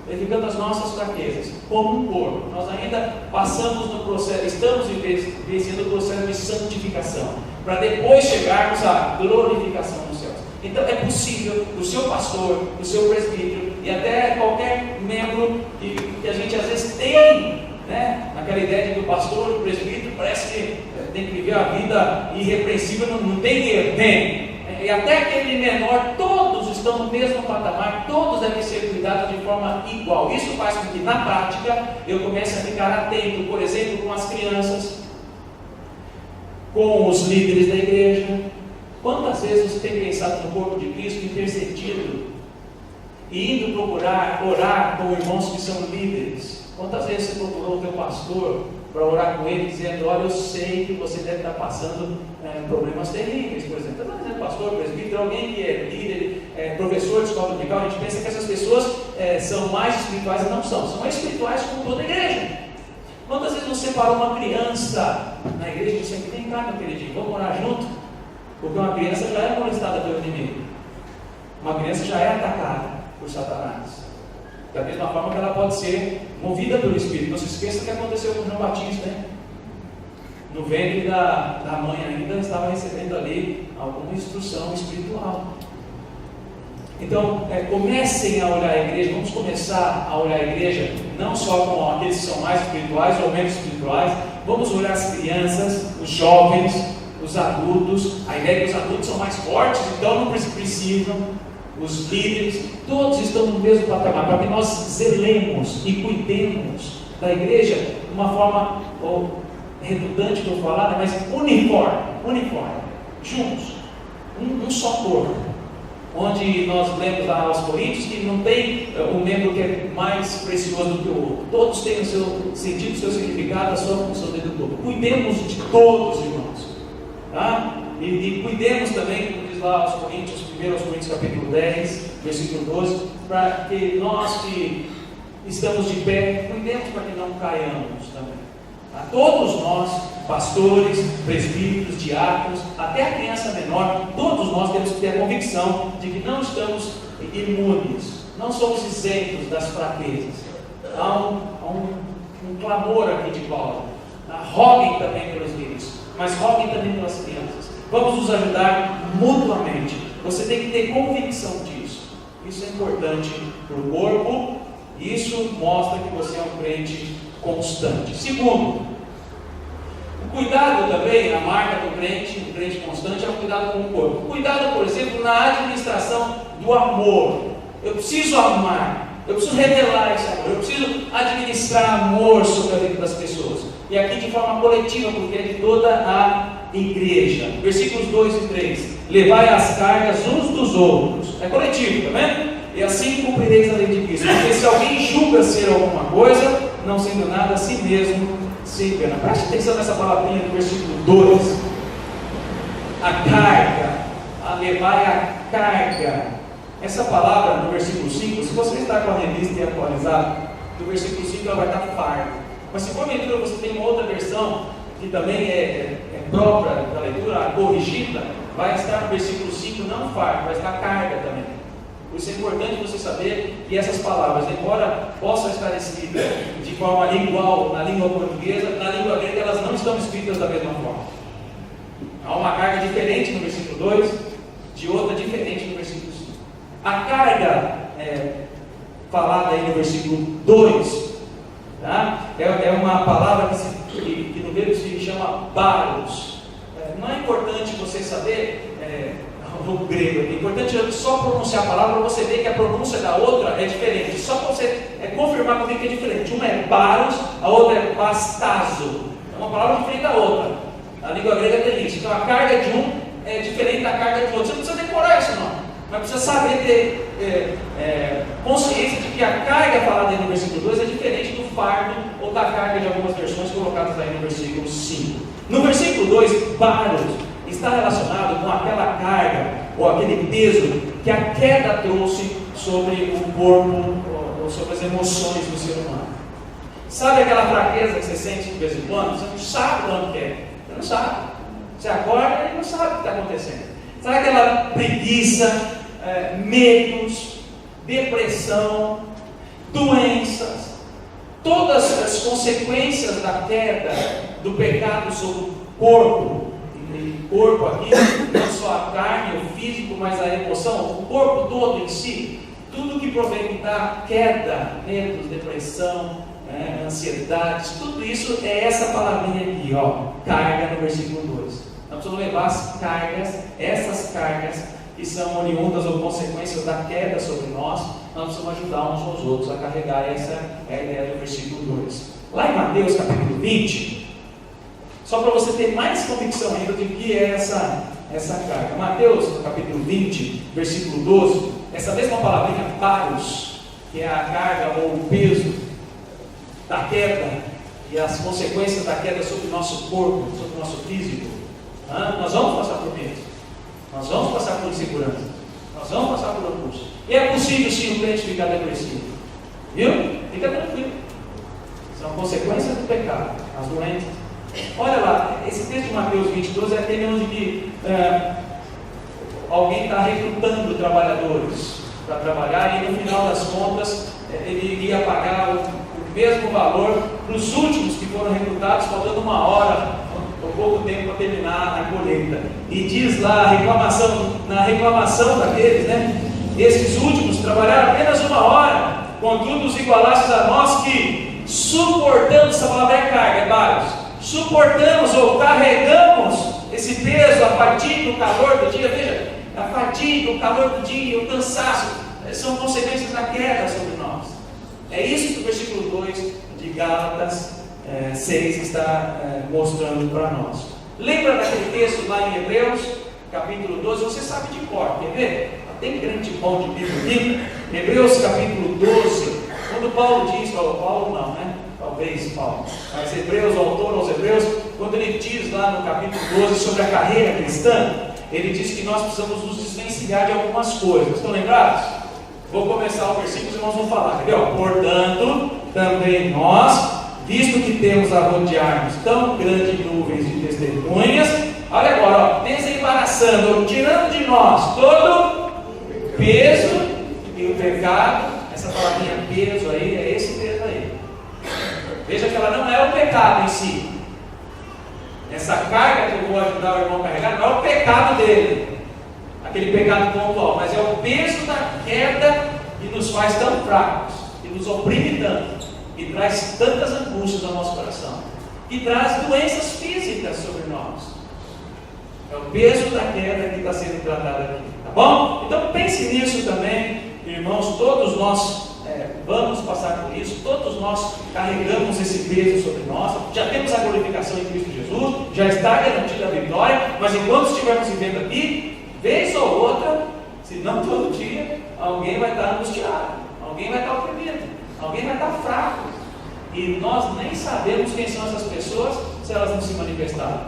Verificando as nossas fraquezas, como um corpo. Nós ainda passamos no processo, estamos vivenciando o processo de santificação, para depois chegarmos à glorificação nos céus. Então é possível o seu pastor, o seu presbítero e até qualquer membro que a gente às vezes tem, né? Naquela ideia de que o pastor, o presbítero parece que tem que viver a vida irrepreensível, não tem erro, tem. E até aquele menor, todos estão no mesmo patamar, todos devem ser cuidados de forma igual. Isso faz com que na prática eu comece a ficar atento, por exemplo, com as crianças, com os líderes da igreja. Quantas vezes você tem pensado no corpo de Cristo, intercedido e indo procurar orar com irmãos que são líderes? Quantas vezes você procurou o teu pastor para orar com ele, dizendo: olha, eu sei que você deve estar passando problemas terríveis, por exemplo. Não dizendo pastor, presbítero, alguém que é líder, professor de escola dominical. A gente pensa que essas pessoas são mais espirituais, e não são. São espirituais como toda a igreja. Quantas vezes você parou uma criança na igreja e disse: vem cá, meu queridinho, vamos orar junto? Porque uma criança já é molestada pelo inimigo. Uma criança já é atacada por Satanás. Da mesma forma que ela pode ser movida pelo Espírito. Não se esqueça o que aconteceu com João Batista, né? No ventre da mãe ainda estava recebendo ali alguma instrução espiritual. Então, comecem a olhar a igreja. Vamos começar a olhar a igreja não só com aqueles que são mais espirituais ou menos espirituais. Vamos olhar as crianças, os jovens, os adultos. A ideia é que os adultos são mais fortes, então não precisam. Os líderes, todos estão no mesmo patamar, para que nós zelemos e cuidemos da igreja de uma forma redundante que eu vou falar, mas uniforme, juntos, um só corpo. Onde nós lemos lá aos Coríntios que não tem um membro que é mais precioso do que o outro. Todos têm o seu sentido, o seu significado, a sua função dentro do corpo. Cuidemos de todos, irmãos. Tá? E cuidemos também, como diz lá aos Coríntios, 1 Coríntios capítulo 10, versículo 12, para que nós que estamos de pé, cuidemos para que não caiamos também. Tá? Todos nós, pastores, presbíteros, diáconos, até a criança menor, todos nós temos que ter a convicção de que não estamos imunes, não somos isentos das fraquezas. Há um clamor aqui de Paulo. Tá? Roguem também pelos líderes, mas roguem também pelas crianças. Vamos nos ajudar mutuamente. Você tem que ter convicção disso. Isso é importante para o corpo. Isso mostra que você é um crente constante. Segundo, o cuidado também, a marca do crente, um crente constante, é o cuidado com o corpo. Cuidado, por exemplo, na administração do amor. Eu preciso amar. Eu preciso revelar esse amor. Eu preciso administrar amor sobre a vida das pessoas. E aqui de forma coletiva, porque é de toda a igreja. Versículos 2 e 3. Levai as cargas uns dos outros. É coletivo, está vendo? E assim cumprireis a lei de Cristo. Porque se alguém julga ser alguma coisa, não sendo nada, a si mesmo se engana. Preste atenção nessa palavrinha do versículo 2. A carga. A levai a carga. Essa palavra no versículo 5, se você está com a revista e atualizada, do versículo 5 ela vai estar fardo. Mas se porventura você tem uma outra versão, que também é própria da leitura, a corrigida, vai estar no versículo 5 não fardo, vai estar carga também. Por isso é importante você saber que essas palavras, embora possam estar escritas de forma igual na língua portuguesa, na língua grega elas não estão escritas da mesma forma. Há uma carga diferente no versículo 2, de outra diferente no versículo 5. A carga falada aí no versículo 2, tá? É uma palavra que no grego se chama baros. Não é importante você saber o grego, é importante só pronunciar a palavra para você ver que a pronúncia da outra é diferente. Só para você confirmar comigo que é diferente. Uma é baros, a outra é bastazo. É uma palavra diferente da outra. A língua grega tem isso. Então a carga de um é diferente da carga de outro. Você não precisa decorar isso não, mas precisa saber ter consciência de que a carga falada aí no versículo 2 é diferente do fardo ou da carga de algumas versões colocadas aí no versículo 5. No versículo 2, baros está relacionado com aquela carga ou aquele peso que a queda trouxe sobre o corpo ou sobre as emoções do ser humano. Sabe aquela fraqueza que você sente de vez em quando? Você não sabe quando é. Você não sabe. Você acorda e não sabe o que está acontecendo. Sabe aquela preguiça, medos, depressão, doenças, todas as consequências da queda do pecado sobre o corpo. E corpo aqui, não só a carne, o físico, mas a emoção, o corpo todo em si, tudo que provém da queda, medos, depressão, ansiedades, tudo isso é essa palavrinha aqui, carga no versículo 2. Nós precisamos levar as cargas, essas cargas que são oriundas ou consequências da queda sobre nós precisamos ajudar uns aos outros a carregar. Essa é a ideia do versículo 2. Lá em Mateus capítulo 20, só para você ter mais convicção ainda de que é essa carga. Mateus capítulo 20, versículo 12, essa mesma palavrinha baros, que é a carga ou o peso da queda e as consequências da queda sobre o nosso corpo, sobre o nosso físico. Nós vamos passar por medo, nós vamos passar por insegurança, nós vamos passar por angústia. E é possível sim o crente ficar depressivo, viu? Fica tranquilo, são consequências do pecado, as doenças. Olha lá, esse texto de Mateus 20:12 é aquele onde que alguém está recrutando trabalhadores para trabalhar e no final das contas ele iria pagar o mesmo valor para os últimos que foram recrutados, faltando uma hora ou pouco tempo para terminar a colheita. E diz lá na reclamação daqueles, esses últimos trabalharam apenas uma hora, contudo os igualastes a nós que suportamos, essa palavra é carga, é baros, suportamos ou carregamos esse peso, a fadiga, o calor do dia. Veja, a fadiga, o calor do dia, o cansaço, são consequências da queda sobre nós. É isso que o versículo 2 de Gálatas 6 está mostrando para nós. Lembra daquele texto lá em Hebreus, capítulo 12? Você sabe de cor, quer ver? Tem grande bom de Bíblia aqui. Hebreus capítulo 12, quando Paulo diz, Paulo não, talvez Paulo, mas Hebreus, o autor aos Hebreus, quando ele diz lá no capítulo 12 sobre a carreira cristã, ele diz que nós precisamos nos desvencilhar de algumas coisas. Estão lembrados? Vou começar o versículo e nós vamos falar, entendeu? Portanto, também nós, visto que temos a rodear-nos tão grandes nuvens de testemunhas, olha agora, desembaraçando, tirando de nós todo peso e o pecado. Essa palavrinha peso aí, é esse peso aí. Veja que ela não é o pecado em si. Essa carga que eu vou ajudar o irmão a carregar não é o pecado dele, aquele pecado pontual, mas é o peso da queda que nos faz tão fracos, que nos oprime tanto, que traz tantas angústias ao nosso coração, que traz doenças físicas sobre nós. É o peso da queda que está sendo tratado aqui, tá bom? Então pense nisso também, irmãos. Todos nós vamos passar por isso, todos nós carregamos esse peso sobre nós. Já temos a glorificação em Cristo Jesus, já está garantida a vitória, mas enquanto estivermos vivendo aqui, vez ou outra, se não todo dia, alguém vai estar angustiado, alguém vai estar oprimido, alguém vai estar fraco. E nós nem sabemos quem são essas pessoas se elas não se manifestarem.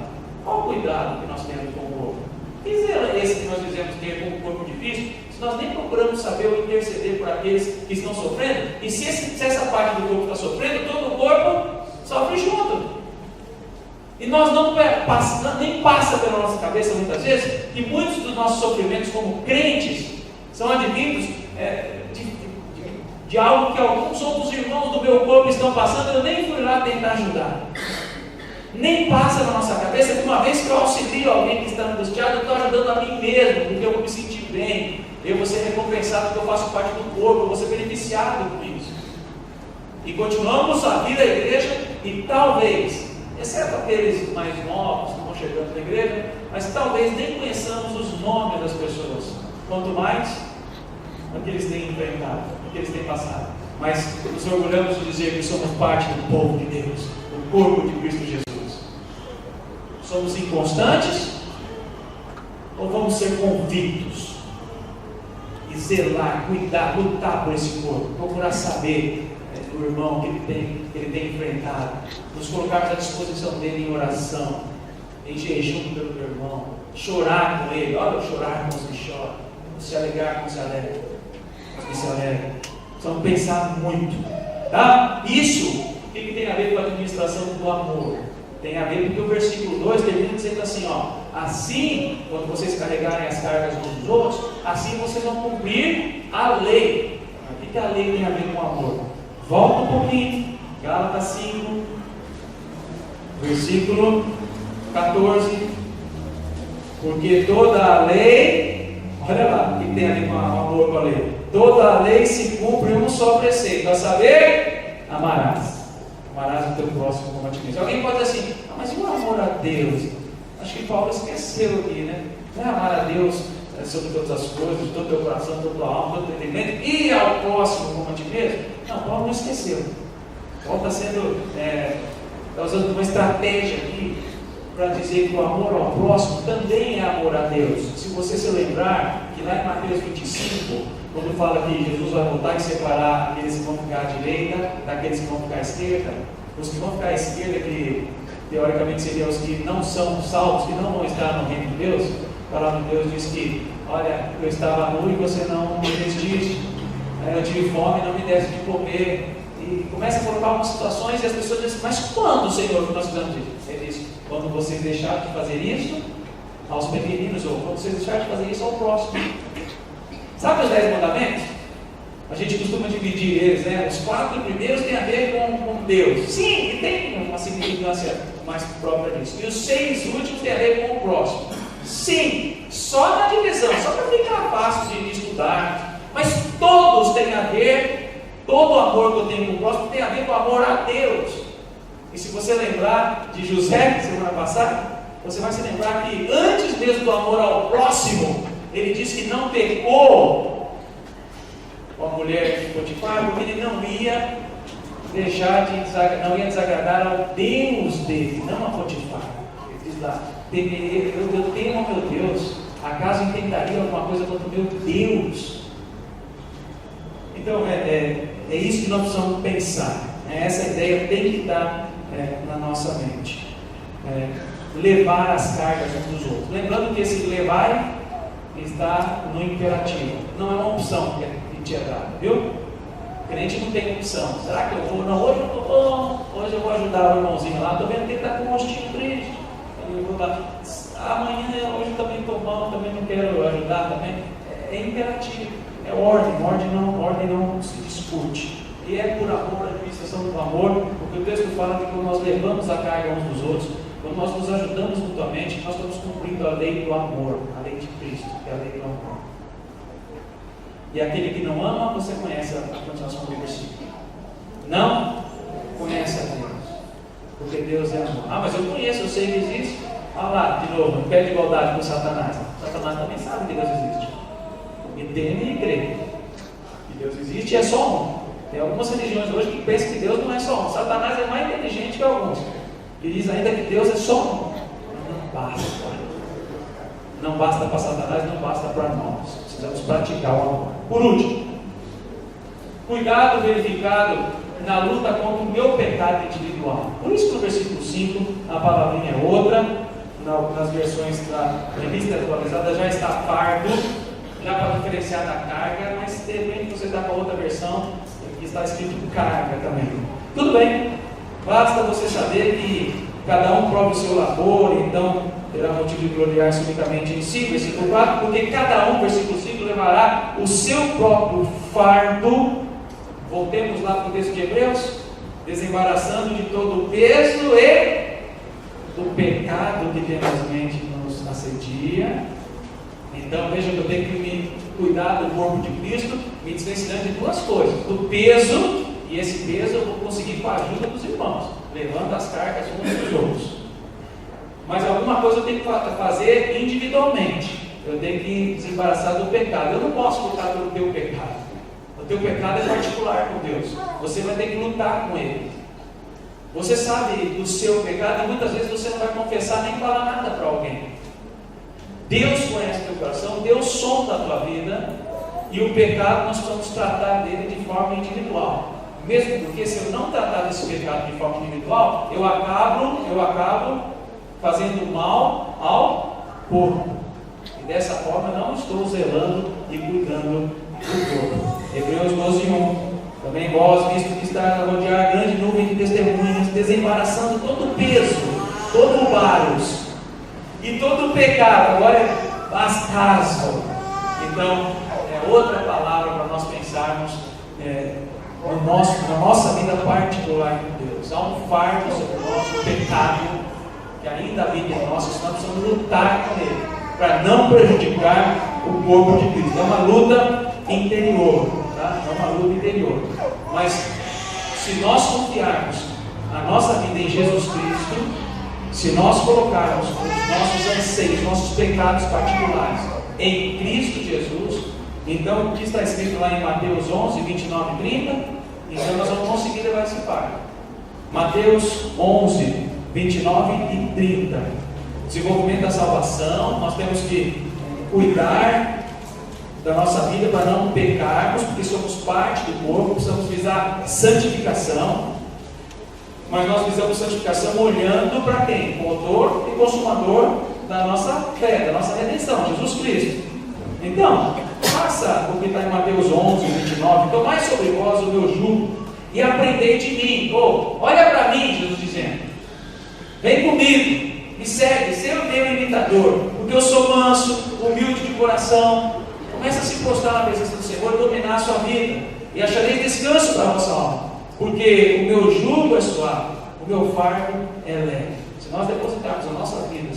Qual o cuidado que nós temos com o corpo? Que zelo é esse que nós dizemos ter com o corpo de Cristo, se nós nem procuramos saber ou interceder por aqueles que estão sofrendo? E se essa parte do corpo está sofrendo, todo o corpo sofre junto. E nós nem passa pela nossa cabeça muitas vezes que muitos dos nossos sofrimentos como crentes são advindos de algo que alguns outros irmãos do meu corpo estão passando. Eu nem fui lá tentar ajudar. Nem passa na nossa cabeça que uma vez que eu auxilio alguém que está angustiado, eu estou ajudando a mim mesmo, porque eu vou me sentir bem, eu vou ser recompensado porque eu faço parte do corpo, eu vou ser beneficiado por isso. E continuamos a vir à igreja e talvez, exceto aqueles mais novos que vão chegando na igreja, mas talvez nem conheçamos os nomes das pessoas, quanto mais o que eles têm enfrentado, o que eles têm passado. Mas nos orgulhamos de dizer que somos parte do povo de Deus, do corpo de Cristo Jesus. Somos inconstantes ou vamos ser convictos e zelar, cuidar, lutar por esse corpo, procurar saber do irmão que ele tem enfrentado, nos colocarmos à disposição dele em oração, em jejum pelo meu irmão, chorar com ele. Olha, chorar com os que choram, se alegrar com os que se alegram, precisamos pensar muito, tá? Isso, o que tem a ver com a administração do amor? Tem a ver porque o versículo 2 termina dizendo assim, assim, quando vocês carregarem as cargas uns dos outros, assim vocês vão cumprir a lei. O que a lei tem a ver com o amor? Volta um pouquinho, Gálatas 5, versículo 14, porque toda a lei, olha lá, o que tem a ver com o amor com a lei? Toda a lei se cumpre em um só preceito, a saber, amarás o teu próximo como a ti mesmo. Alguém pode dizer assim, mas e o amor a Deus? Acho que Paulo esqueceu aqui, né? Não é amar a Deus sobre todas as coisas, de todo o teu coração, toda a tua alma, todo o teu entendimento, e ao próximo como a ti mesmo? Não, Paulo não esqueceu. Paulo está usando uma estratégia aqui para dizer que o amor ao próximo também é amor a Deus. Se você se lembrar que lá em Mateus 25, quando fala que Jesus vai voltar e separar aqueles que vão ficar à direita daqueles que vão ficar à esquerda, os que vão ficar à esquerda, que teoricamente seriam os que não são salvos, que não vão estar no reino de Deus, a palavra de Deus diz que, olha, eu estava nu e você não me vestiste, eu tive fome e não me desse de comer, e começa a colocar algumas situações e as pessoas dizem, mas quando, Senhor, que nós fizemos isso? Ele diz, quando vocês deixarem de fazer isso aos pequeninos, ou quando vocês deixarem de fazer isso ao próximo. Sabe os 10 mandamentos? A gente costuma dividir eles, né? Os 4 primeiros têm a ver com Deus. Sim, e tem uma significância mais própria disso. E os 6 últimos têm a ver com o próximo. Sim, só na divisão, só para ficar fácil de estudar. Mas todos têm a ver, todo o amor que eu tenho com o próximo tem a ver com o amor a Deus. E se você lembrar de José, semana passada, você vai se lembrar que antes mesmo do amor ao próximo, ele disse que não pecou com a mulher de Potifar, porque ele não ia desagradar ao Deus dele, não a Potifar. Ele diz lá, eu temo ao meu Deus, acaso intentaria alguma coisa contra o meu Deus? Então é isso que nós precisamos pensar. Essa ideia tem que estar na nossa mente. Levar as cargas uns dos outros. Lembrando que esse levar está no imperativo, não é uma opção que te é dada, viu? O crente não tem opção. Será que eu vou? Não, hoje eu estou bom, hoje eu vou ajudar o irmãozinho lá, estou vendo que ele está com um rostinho triste. Eu vou lá. Amanhã, hoje eu também estou bom, também não quero ajudar também. É imperativo, é ordem não se discute. E é por amor, a administração do amor, porque o texto fala que quando nós levamos a carga uns dos outros, quando nós nos ajudamos mutuamente, nós estamos cumprindo a lei do amor, a lei de Cristo, que é a lei do amor. E aquele que não ama, você conhece a continuação do versículo. Não conhece a Deus, porque Deus é amor. Mas eu conheço, eu sei que existe. Olha lá, de novo, em pé de igualdade com Satanás. Satanás também sabe que Deus existe. E teme e crê que Deus existe e é só um. Tem algumas religiões hoje que pensam que Deus não é só um. Satanás é mais inteligente que alguns. E diz ainda que Deus é só um. basta. Não basta para Satanás, não basta para nós. Precisamos praticar o amor. Por último, cuidado verificado na luta contra o meu pecado individual. Por isso que no versículo 5 a palavrinha é outra, nas versões da revista atualizada já está fardo, já para diferenciar da carga, mas de repente você está com a outra versão, aqui está escrito carga também. Tudo bem, basta você saber que cada um prova o seu labor, então terá motivo de gloriar subitamente em si, versículo 4, porque cada um, versículo 5, levará o seu próprio fardo. Voltemos lá para o texto de Hebreus, desembaraçando de todo o peso e do pecado que tenazmente nos assedia. Então veja que eu tenho que me cuidar do corpo de Cristo, me desvencilhando de duas coisas: do peso, e esse peso eu vou conseguir com a ajuda dos irmãos, levando as cargas uns dos outros. Mas alguma coisa eu tenho que fazer individualmente. Eu tenho que desembaraçar do pecado. Eu não posso lutar pelo teu pecado. O teu pecado é particular com Deus. Você vai ter que lutar com ele. Você sabe do seu pecado e muitas vezes você não vai confessar nem falar nada para alguém. Deus conhece o teu coração, Deus sonda a tua vida, e o pecado nós vamos tratar dele de forma individual. Mesmo porque se eu não tratar desse pecado de forma individual, eu acabo fazendo mal ao corpo. E dessa forma não estou zelando e cuidando do corpo. Hebreus 12:1. Também vós, visto que está a rodear grande nuvem de testemunhas, desembaraçando todo o peso, todo o fardo e todo o pecado, agora é bastardo. Então, é outra palavra para nós pensarmos na nossa vida particular com Deus. Há um fardo sobre o nosso pecado que ainda habita em nós, nós precisamos lutar com ele, para não prejudicar o corpo de Cristo. É uma luta interior, tá? É uma luta interior. Mas se nós confiarmos a nossa vida em Jesus Cristo, se nós colocarmos os nossos anseios, nossos pecados particulares em Cristo Jesus, então o que está escrito lá em Mateus 11, 29 e 30, então nós vamos conseguir levar esse fardo. Mateus 11, 29 e 30. Desenvolvimento da salvação, nós temos que cuidar da nossa vida para não pecarmos, porque somos parte do corpo, precisamos visar santificação. Mas nós visamos santificação olhando para quem? O autor e consumador da nossa fé, da nossa redenção, Jesus Cristo. Então, faça o que está em Mateus 11, 29. Tomai sobre vós o meu jugo e aprendei de mim. Olha para mim, Jesus dizendo. Vem comigo, me segue, seja o meu imitador, porque eu sou manso, humilde de coração. Começa a se prostrar na presença do Senhor, dominar a sua vida, e achareis descanso para a vossa alma. Porque o meu jugo é suave, o meu fardo é leve. Se nós depositarmos a nossa vida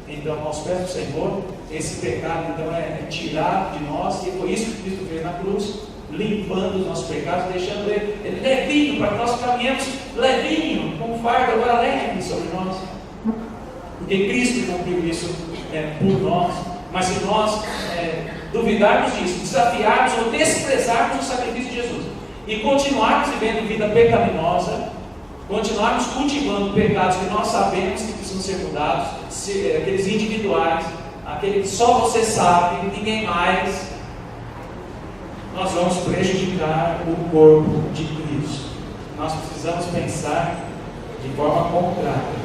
então aos pés do Senhor, esse pecado então é tirado de nós, e foi isso que Cristo fez na cruz, limpando os nossos pecados, deixando ele levinho, para que nós caminhemos levinho, com um fardo agora leve sobre nós. Porque Cristo cumpriu isso por nós. Mas se nós duvidarmos disso, desafiarmos ou desprezarmos o sacrifício de Jesus e continuarmos vivendo vida pecaminosa, continuarmos cultivando pecados que nós sabemos que precisam ser mudados, aqueles individuais, aquele que só você sabe, ninguém mais, nós vamos prejudicar o corpo de Cristo. Nós precisamos pensar de forma contrária.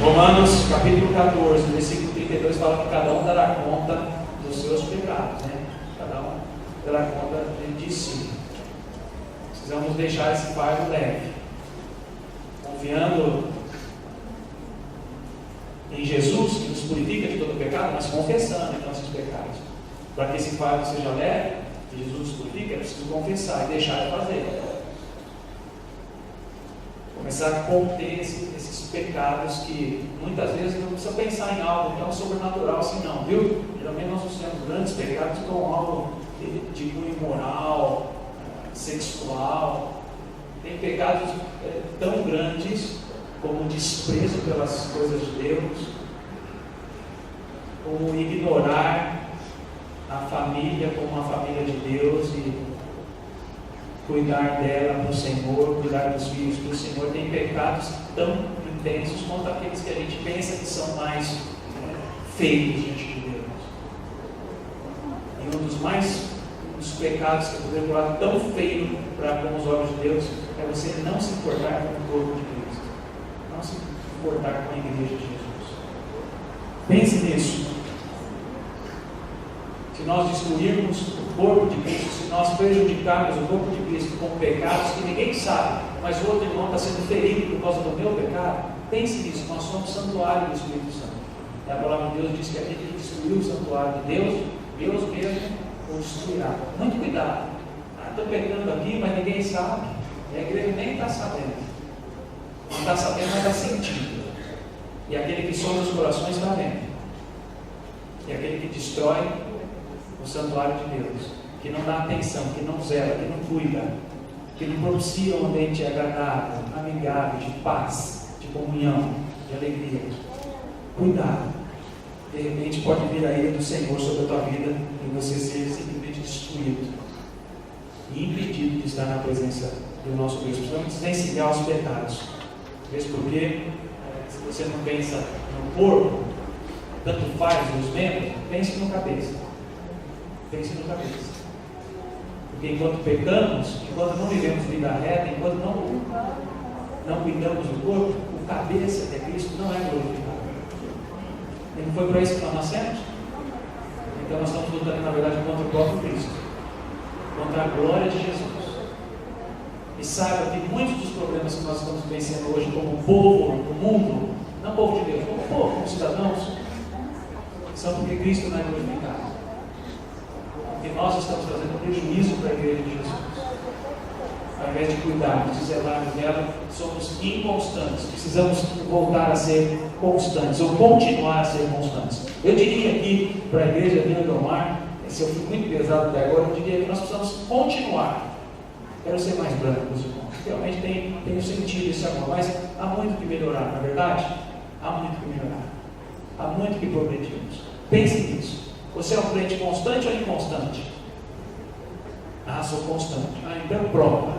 Romanos capítulo 14, versículo 32 fala que cada um dará conta dos seus pecados, né? Cada um dará conta de si. Precisamos deixar esse fardo leve, confiando em Jesus, que nos purifica de todo pecado, mas confessando então esses pecados. Para que esse fardo seja leve, que Jesus nos purifica, é preciso confessar e deixar de fazer. Começar a conter esses pecados que muitas vezes não precisa pensar em algo tão sobrenatural assim, não, viu? Geralmente nós temos grandes pecados com algo de cunho moral, sexual. Tem pecados tão grandes como o desprezo pelas coisas de Deus, como ignorar a família como uma família de Deus e cuidar dela para o Senhor, cuidar dos filhos para o Senhor. Tem pecados tão intensos quanto aqueles que a gente pensa que são mais feios diante de Deus. E um dos pecados que eu poderia falar tão feio com os olhos de Deus é você não se importar com o corpo de Cristo, não se importar com a igreja de Jesus. Pense nisso. Se nós destruirmos o corpo de Cristo, se nós prejudicarmos o corpo de Cristo com pecados que ninguém sabe, mas o outro irmão está sendo ferido por causa do meu pecado, pense nisso, nós somos santuário do Espírito Santo. E a palavra de Deus diz que aquele que destruiu o santuário de Deus, Deus mesmo o destruirá. Muito cuidado. Estou pecando aqui, mas ninguém sabe. E a igreja nem está sabendo. Não está sabendo, mas está sentindo. E aquele que sonda os corações está vendo. E aquele que destrói o santuário de Deus, que não dá atenção, que não zela, que não cuida, que não propicia um ambiente agradável, amigável, de paz, de comunhão, de alegria. Cuidado. De repente pode vir a ira do Senhor sobre a tua vida e você ser simplesmente destruído e impedido de estar na presença do nosso Deus. Precisamos desvencilhar os pecados. Mesmo porque, se você não pensa no corpo, tanto faz nos membros, pense no cabeça. Pense no cabeça. Porque enquanto pecamos, enquanto não vivemos vida reta, enquanto não cuidamos do corpo, o cabeça que é Cristo não é glorificado. E não foi para isso que nós nascemos? Então nós estamos lutando, na verdade, contra o próprio Cristo, contra a glória de Jesus. E saiba que muitos dos problemas que nós estamos vencendo hoje como povo, no mundo, não povo de Deus, como povo, como cidadãos, são porque Cristo não é glorificado. Porque nós estamos trazendo prejuízo para a igreja de Jesus. Ao invés de cuidarmos, de zelarmos dela, somos inconstantes. Precisamos voltar a ser constantes, ou continuar a ser constantes. Eu diria aqui para a igreja Vila do Mar, se eu fui muito pesado até agora, eu diria que nós precisamos continuar. Quero ser mais branco, meus irmãos. Realmente tenho sentido esse amor, mas há muito que melhorar, na verdade? Há muito que melhorar. Há muito que progredirmos. Pense nisso. Você é um crente constante ou inconstante? Sou constante. Então prova.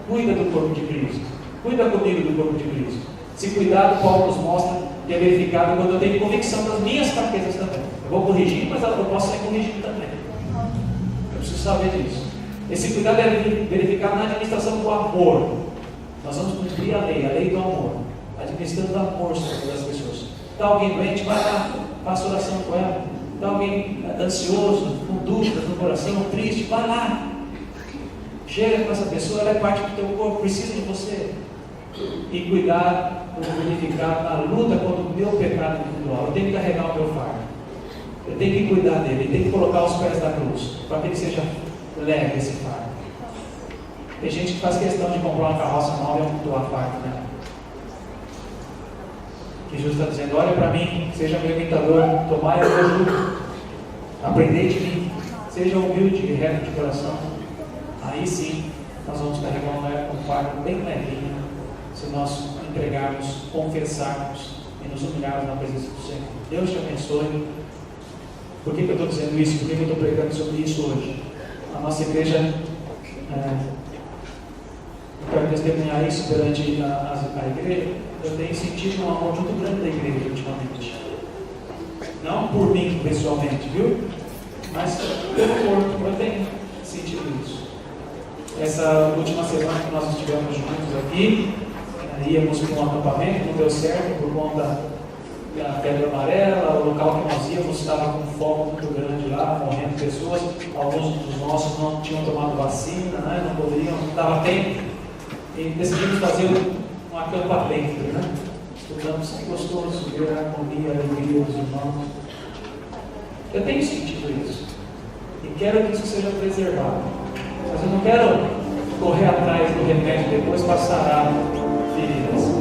Cuida do corpo de Cristo. Cuida comigo do corpo de Cristo. Se cuidado, Paulo nos mostra que é verificado quando eu tenho convicção das minhas fraquezas também. Eu vou corrigir, mas eu posso ser corrigido também. Eu preciso saber disso. Esse cuidado é verificado na administração do amor. Nós vamos cumprir a lei do amor. Administrando amor sobre as pessoas. Está alguém doente, vai lá, faça oração com ela. Está alguém ansioso, com dúvidas no coração, triste, vai lá. Chega com essa pessoa, ela é parte do teu corpo, precisa de você. E cuidar, verificar a luta contra o meu pecado individual. Eu tenho que carregar o meu fardo. Eu tenho que cuidar dele, eu tenho que colocar os pés da cruz, para que ele seja leve esse fardo. Tem gente que faz questão de comprar uma carroça nova e amontoar fardo, né? Que Jesus está dizendo: olha para mim, seja meu imitador, tomai o meu jugo, aprendei de mim, seja humilde e reto de coração. Aí sim, nós vamos carregar um fardo bem levinho, se nós entregarmos, confessarmos e nos humilharmos na presença do Senhor. Deus te abençoe. Por que eu estou dizendo isso? Por que eu estou pregando sobre isso hoje? A nossa igreja, eu quero testemunhar isso perante a igreja. Eu tenho sentido um amor muito grande da igreja ultimamente. Não por mim pessoalmente, viu? Mas pelo corpo, eu tenho sentido isso. Essa última semana que nós estivemos juntos aqui, íamos para um acampamento, não deu certo por conta da Pedra Amarela. O local que nós íamos estava com um fogo muito grande lá, morrendo pessoas. Alguns dos nossos não tinham tomado vacina, né? Não poderiam, não dava tempo. E decidimos fazer um acampamento, né? Estudamos, que gostoso ver a harmonia, a alegria dos irmãos. Eu tenho sentido isso. E quero que isso seja preservado. Mas eu não quero correr atrás do remédio depois para sarar feridas.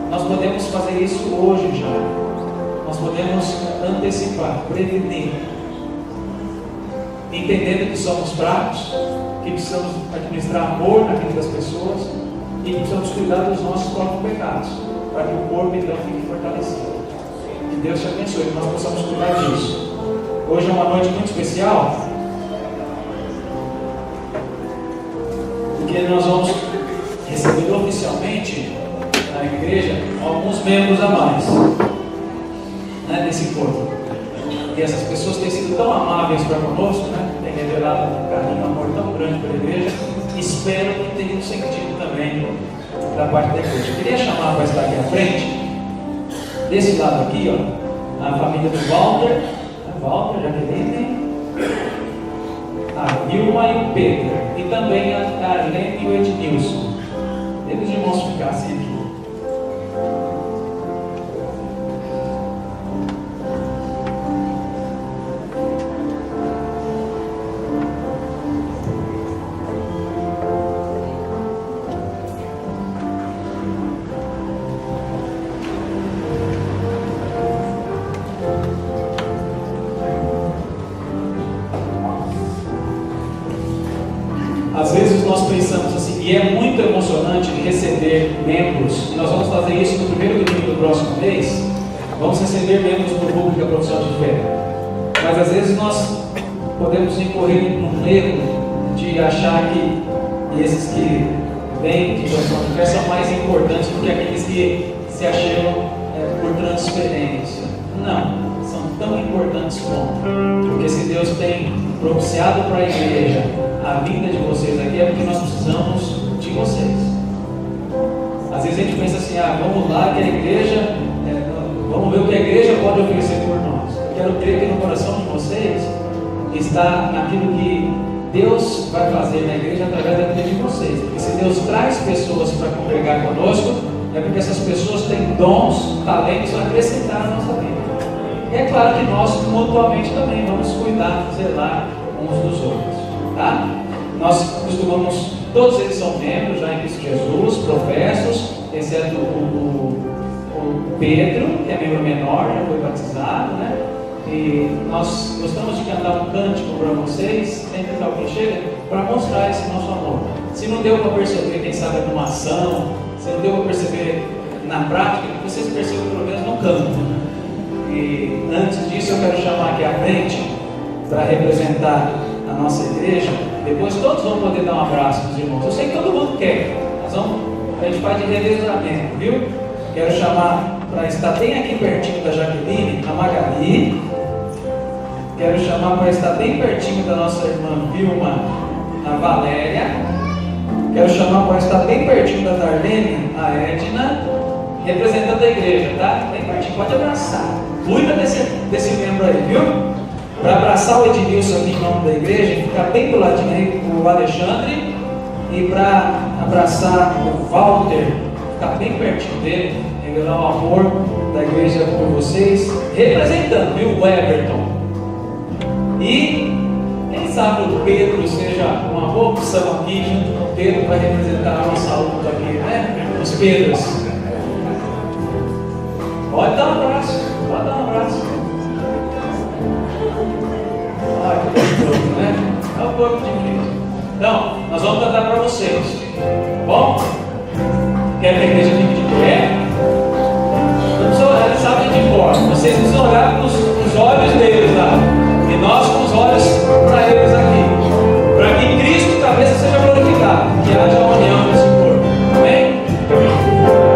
Nós podemos fazer isso hoje já. Nós podemos antecipar, prevenir, entendendo que somos fracos, que precisamos administrar amor na vida das pessoas e que precisamos cuidar dos nossos próprios pecados, para que o corpo então fique fortalecido. Que Deus te abençoe, que nós possamos cuidar disso. Hoje é uma noite muito especial, porque nós vamos receber oficialmente na igreja alguns membros a mais, né, desse corpo. E essas pessoas têm sido tão amáveis para conosco, né, têm revelado um carinho, um amor tão grande para a igreja. Espero que tenha um sentido também da parte da igreja. Eu queria chamar para estar aqui à frente, desse lado aqui, ó, a família do Walter, Jaqueline, a Vilma e o Pedro, e também a Arlene e o Ednilson. Eles irmãos ficassem aqui. Às vezes nós pensamos assim, e é muito emocionante receber membros, e nós vamos fazer isso no primeiro domingo do próximo mês, vamos receber membros do Pública Profissão de Fé. Mas às vezes nós podemos incorrer num erro de achar que esses que vêm de profissão de fé são mais importantes do que aqueles que se acham por transferência. Não, são tão importantes quanto. Porque se Deus tem propiciado para a igreja a vinda de vocês aqui, é porque nós precisamos de vocês. Às vezes a gente pensa assim, vamos lá que a igreja, vamos ver o que a igreja pode oferecer por nós. Eu quero crer que no coração de vocês está naquilo que Deus vai fazer na igreja através da vida de vocês. Porque se Deus traz pessoas para congregar conosco, é porque essas pessoas têm dons, talentos a acrescentar na nossa vida. E é claro que nós mutuamente também vamos cuidar, zelar uns dos outros, tá? Nós costumamos, todos eles são membros já em Cristo Jesus, professos, exceto o Pedro, que é membro menor, já foi batizado, né? E nós gostamos de cantar um cântico para vocês, sempre que alguém chega, para mostrar esse nosso amor. Se não deu para perceber, quem sabe numa ação, se não deu para perceber na prática, que vocês percebam pelo menos no canto. E antes disso eu quero chamar aqui à frente, para representar a nossa igreja. Depois todos vão poder dar um abraço nos irmãos. Eu sei que todo mundo quer, a gente faz de revezamento, viu? Quero chamar para estar bem aqui pertinho da Jaqueline, a Magali. Quero chamar para estar bem pertinho da nossa irmã Vilma, a Valéria. Quero chamar para estar bem pertinho da Darlene, a Edna, representando a igreja, tá? Bem pertinho, pode abraçar. Cuida desse membro aí, viu? Para abraçar o Ednilson aqui em nome da igreja, ficar bem do ladinho aí com o Alexandre. E para abraçar o Walter, ficar bem pertinho dele, revelar o amor da igreja por vocês, representando, viu, o Everton. E quem sabe o Pedro seja uma boa opção aqui, junto com o Pedro, para representar a nossa luta aqui, né? Os Pedros. Pode dar um abraço, pode dar um abraço. Ai, que gostoso, né? É o corpo de Cristo. Então, nós vamos cantar para vocês. Bom? Quer que a igreja fique de pé? Não precisa olhar, eles sabem de cor. Vocês precisam olhar para os olhos deles lá. E nós com os olhos para eles aqui. Para que Cristo, cabeça, seja glorificado. Que haja uma união nesse corpo. Amém? Oh,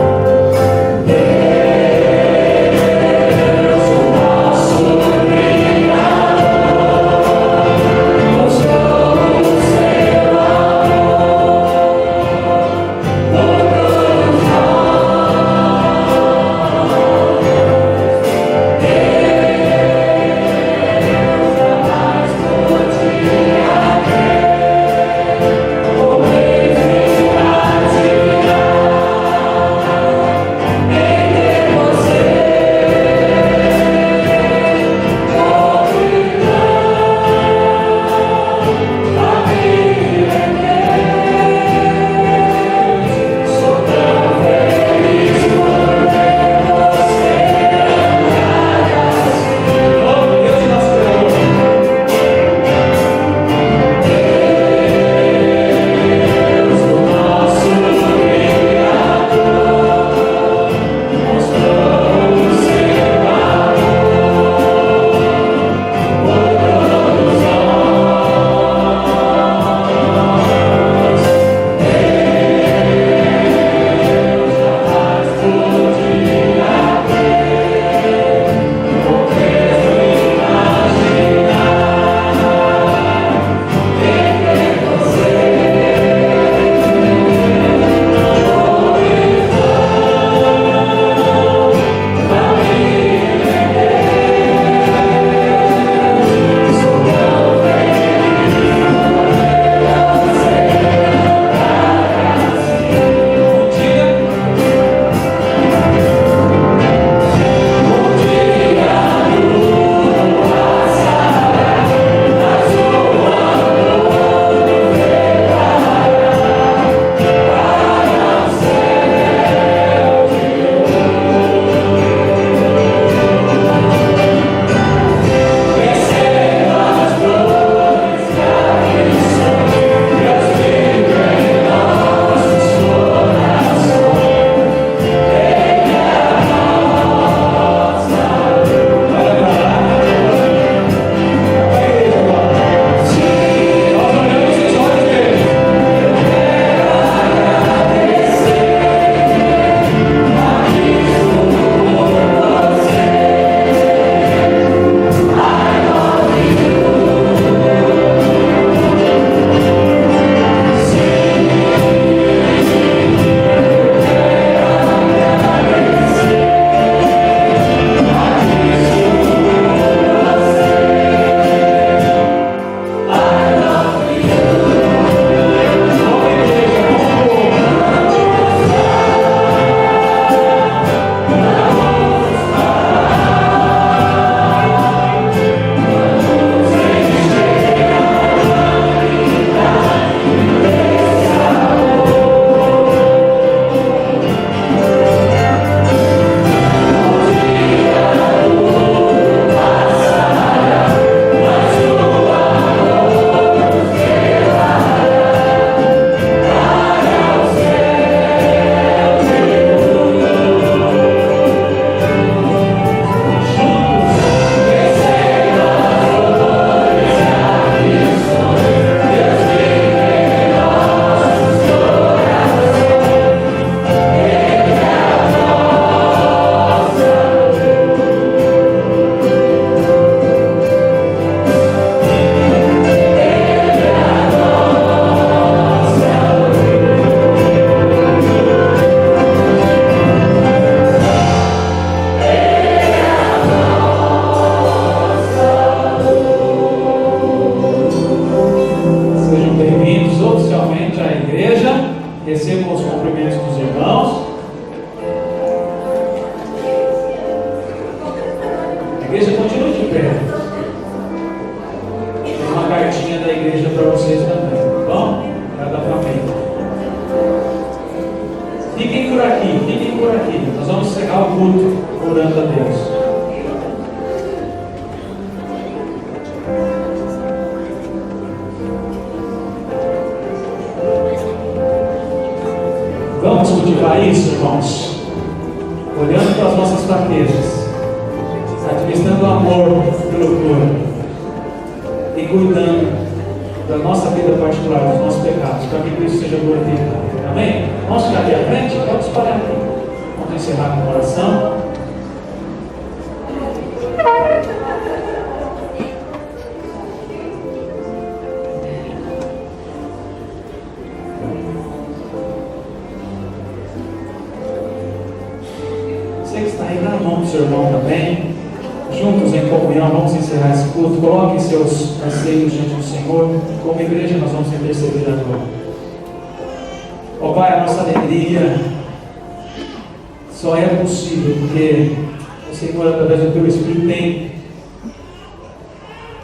igreja continua de pé. Tem uma cartinha da igreja para vocês também, tá bom? Cada família. Fiquem por aqui. Nós vamos encerrar o culto orando a Deus. Vamos cultivar isso, irmãos, olhando para as nossas fraquezas, administrando amor pelo corpo e cuidando da nossa vida particular, dos nossos pecados, para que Cristo seja glorificado. Amém? Vamos ficar aqui à frente? Vamos parar aqui. Vamos encerrar com uma oração. Você que está aí, dá a mão do seu irmão também. Juntos em comunhão, vamos encerrar esse culto. Coloquem seus anseios diante do Senhor. Como igreja, nós vamos interceder agora. Ó Pai, a nossa alegria só é possível porque o Senhor, através do Teu Espírito, tem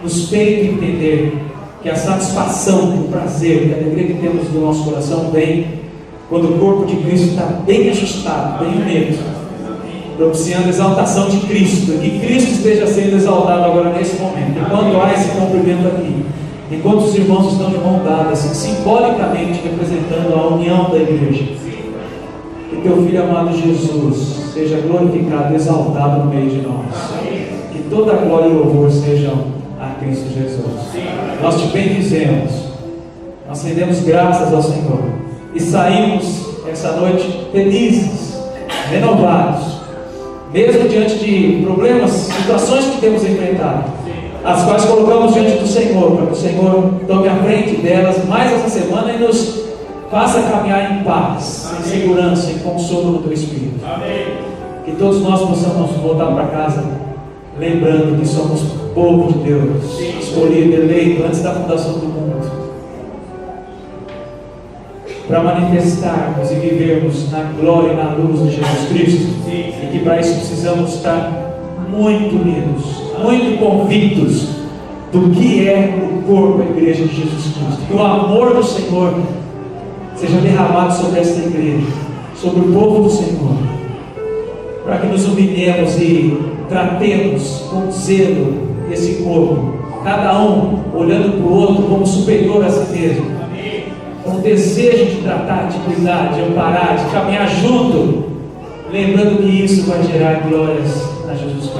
nos feito entender que a satisfação, o prazer, a alegria que temos no nosso coração vem quando o corpo de Cristo está bem ajustado, bem unido, propiciando a exaltação de Cristo, que Cristo esteja sendo exaltado agora nesse momento. Enquanto há esse cumprimento aqui, enquanto os irmãos estão de mão dada, assim, simbolicamente representando a união da igreja, que Teu Filho amado Jesus seja glorificado, exaltado no meio de nós, que toda a glória e louvor sejam a Cristo Jesus. Nós te bendizemos, nós rendemos graças ao Senhor e saímos essa noite felizes, renovados, mesmo diante de problemas, situações que temos enfrentado, as quais colocamos diante do Senhor, para que o Senhor tome a frente delas mais essa semana e nos faça caminhar em paz, em segurança, em consolo no Teu Espírito. Amém. Que todos nós possamos voltar para casa lembrando que somos povo de Deus, escolhido, eleito antes da fundação do mundo, para manifestarmos e vivermos na glória e na luz de Jesus Cristo. E que para isso precisamos estar muito unidos, muito convictos do que é o corpo, a igreja de Jesus Cristo. Que o amor do Senhor seja derramado sobre esta igreja, sobre o povo do Senhor, para que nos humilhemos e tratemos com zelo esse corpo, cada um olhando para o outro como superior a si mesmo, com o desejo de tratar, de cuidar, de amparar, de caminhar junto, lembrando que isso vai gerar glórias a Jesus Cristo.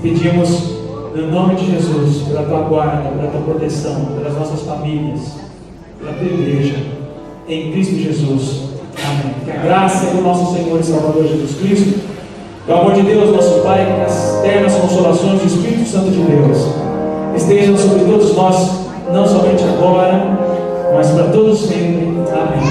Pedimos no nome de Jesus, pela Tua guarda, pela Tua proteção, pelas nossas famílias, pela Tua igreja, em Cristo Jesus. Amém. Que a graça do nosso Senhor e Salvador Jesus Cristo, o amor de Deus, nosso Pai, que as eternas consolações do Espírito Santo de Deus estejam sobre todos nós, não somente agora, mas para todos sempre. Amém.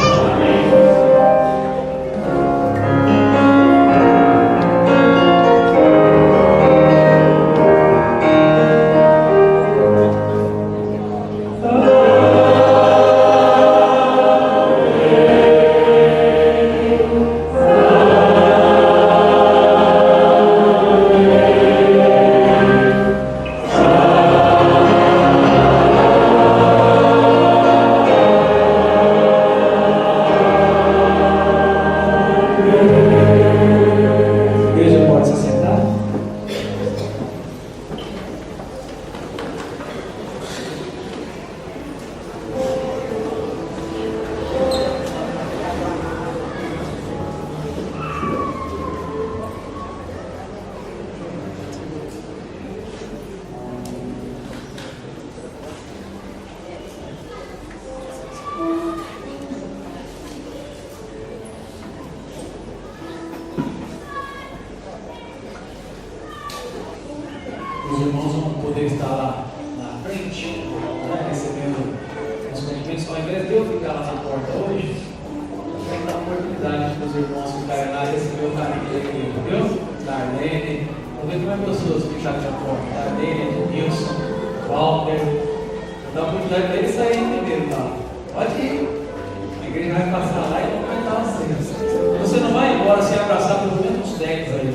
Os irmãos vão poder estar lá na frente, recebendo os cumprimentos. Ao invés de eu ficar lá na porta hoje, eu vou dar a oportunidade para os irmãos ficarem lá e receber o carinho da igreja, viu? Da Arlene, vou ver como é gostoso ficar aqui na porta. Da Arlene, do Nilson, Walter. Vou dar a oportunidade para eles saírem primeiro, tá? Pode ir. A igreja vai passar lá e vai comentar a cena. Você não vai embora sem abraçar pelo menos uns 10 aí.